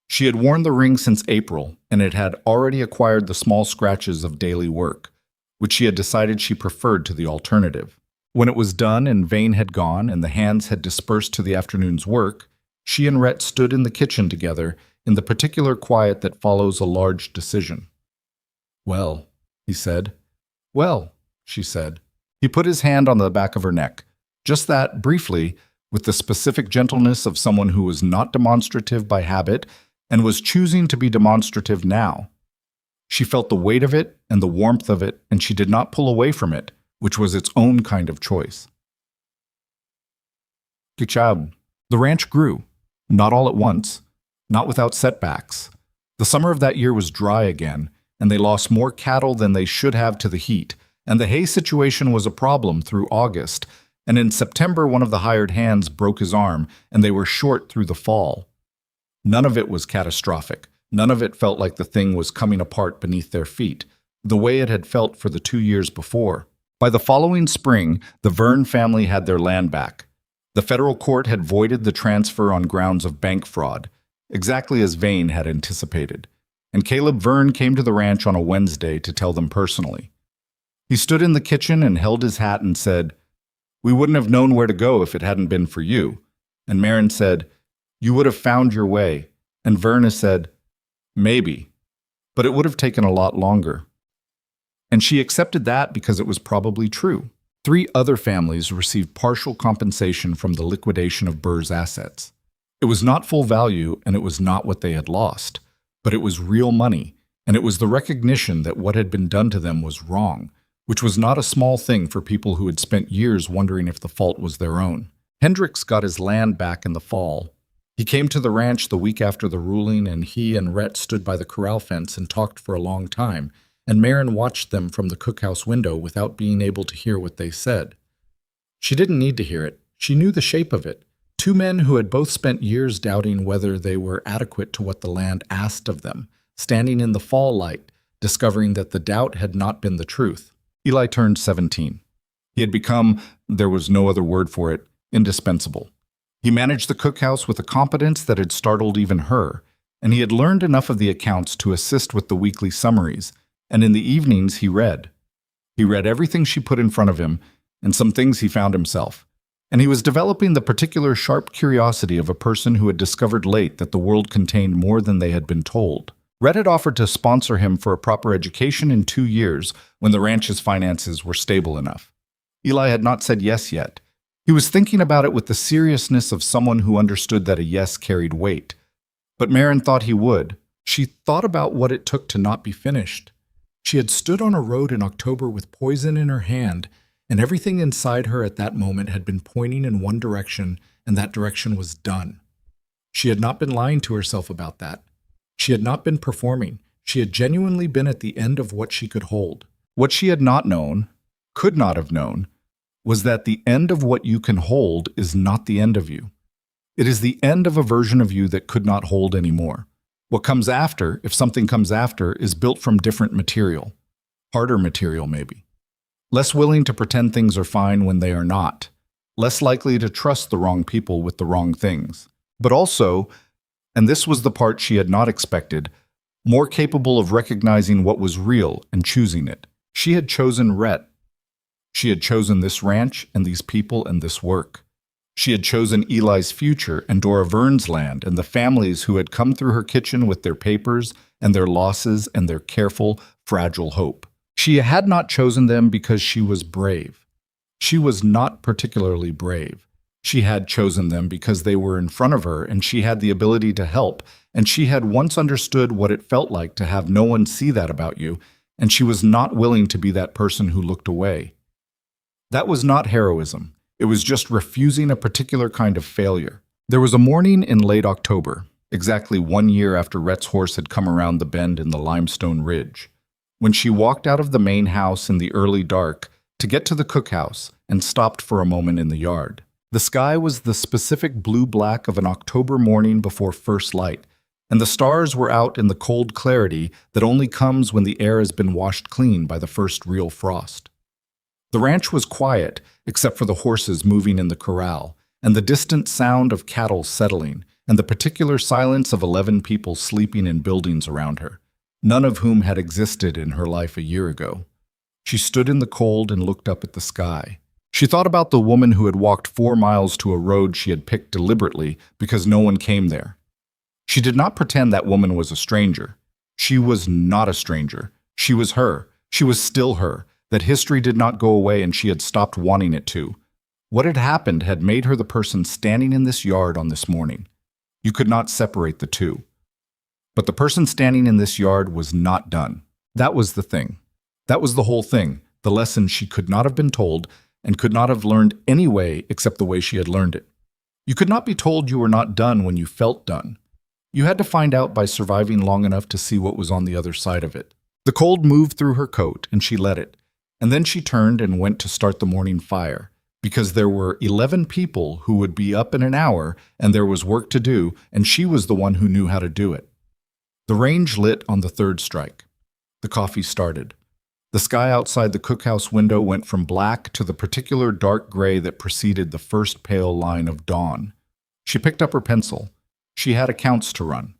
She had worn the ring since April, and it had already acquired the small scratches of daily work, which she had decided she preferred to the alternative. When it was done and Vane had gone and the Hands had dispersed to the afternoon's work, she and Rhett stood in the kitchen together in the particular quiet that follows a large decision. "Well," he said. "Well," she said. He put his hand on the back of her neck, just that, briefly, with the specific gentleness of someone who was not demonstrative by habit and was choosing to be demonstrative now. She felt the weight of it and the warmth of it, and she did not pull away from it, which was its own kind of choice. Good job. The ranch grew, not all at once, not without setbacks. The summer of that year was dry again, and they lost more cattle than they should have to the heat, and the hay situation was a problem through August, and in September one of the hired hands broke his arm, and they were short through the fall. None of it was catastrophic. None of it felt like the thing was coming apart beneath their feet, the way it had felt for the 2 years before. By the following spring, the Verne family had their land back. The federal court had voided the transfer on grounds of bank fraud, exactly as Vane had anticipated, and Caleb Verne came to the ranch on a Wednesday to tell them personally. He stood in the kitchen and held his hat and said, "We wouldn't have known where to go if it hadn't been for you." And Marin said, "You would have found your way." And Verna said, "Maybe, but it would have taken a lot longer." And she accepted that because it was probably true. 3 other families received partial compensation from the liquidation of Burr's assets. It was not full value, and it was not what they had lost, but it was real money, and it was the recognition that what had been done to them was wrong, which was not a small thing for people who had spent years wondering if the fault was their own. Hendricks got his land back in the fall. He came to the ranch the week after the ruling, and he and Rhett stood by the corral fence and talked for a long time, and Marin watched them from the cookhouse window without being able to hear what they said. She didn't need to hear it. She knew the shape of it. 2 men who had both spent years doubting whether they were adequate to what the land asked of them, standing in the fall light, discovering that the doubt had not been the truth. Eli turned 17. He had become, there was no other word for it, indispensable. He managed the cookhouse with a competence that had startled even her, and he had learned enough of the accounts to assist with the weekly summaries, and in the evenings he read. He read everything she put in front of him, and some things he found himself. And he was developing the particular sharp curiosity of a person who had discovered late that the world contained more than they had been told. Rhett had offered to sponsor him for a proper education in 2 years when the ranch's finances were stable enough. Eli had not said yes yet. He was thinking about it with the seriousness of someone who understood that a yes carried weight. But Marin thought he would. She thought about what it took to not be finished. She had stood on a road in October with poison in her hand, and everything inside her at that moment had been pointing in one direction, and that direction was done. She had not been lying to herself about that. She had not been performing. She had genuinely been at the end of what she could hold. What she had not known, could not have known, was that the end of what you can hold is not the end of you. It is the end of a version of you that could not hold anymore. What comes after, if something comes after, is built from different material. Harder material, maybe. Less willing to pretend things are fine when they are not. Less likely to trust the wrong people with the wrong things. But also, and this was the part she had not expected, more capable of recognizing what was real and choosing it. She had chosen Rhett. She had chosen this ranch and these people and this work. She had chosen Eli's future and Dora Vern's land and the families who had come through her kitchen with their papers and their losses and their careful, fragile hope. She had not chosen them because she was brave. She was not particularly brave. She had chosen them because they were in front of her and she had the ability to help, and she had once understood what it felt like to have no one see that about you, and she was not willing to be that person who looked away. That was not heroism. It was just refusing a particular kind of failure. There was a morning in late October, exactly 1 year after Rhett's horse had come around the bend in the limestone ridge, when she walked out of the main house in the early dark to get to the cookhouse and stopped for a moment in the yard. The sky was the specific blue-black of an October morning before first light, and the stars were out in the cold clarity that only comes when the air has been washed clean by the first real frost. The ranch was quiet, except for the horses moving in the corral, and the distant sound of cattle settling, and the particular silence of 11 people sleeping in buildings around her, none of whom had existed in her life a year ago. She stood in the cold and looked up at the sky. She thought about the woman who had walked 4 miles to a road she had picked deliberately because no one came there. She did not pretend that woman was a stranger. She was not a stranger. She was her. She was still her. That history did not go away and she had stopped wanting it to. What had happened had made her the person standing in this yard on this morning. You could not separate the two. But the person standing in this yard was not done. That was the thing. That was the whole thing, the lesson she could not have been told and could not have learned any way except the way she had learned it. You could not be told you were not done when you felt done. You had to find out by surviving long enough to see what was on the other side of it. The cold moved through her coat and she let it. And then she turned and went to start the morning fire, because there were 11 people who would be up in an hour, and there was work to do, and she was the one who knew how to do it. The range lit on the third strike. The coffee started. The sky outside the cookhouse window went from black to the particular dark gray that preceded the first pale line of dawn. She picked up her pencil. She had accounts to run.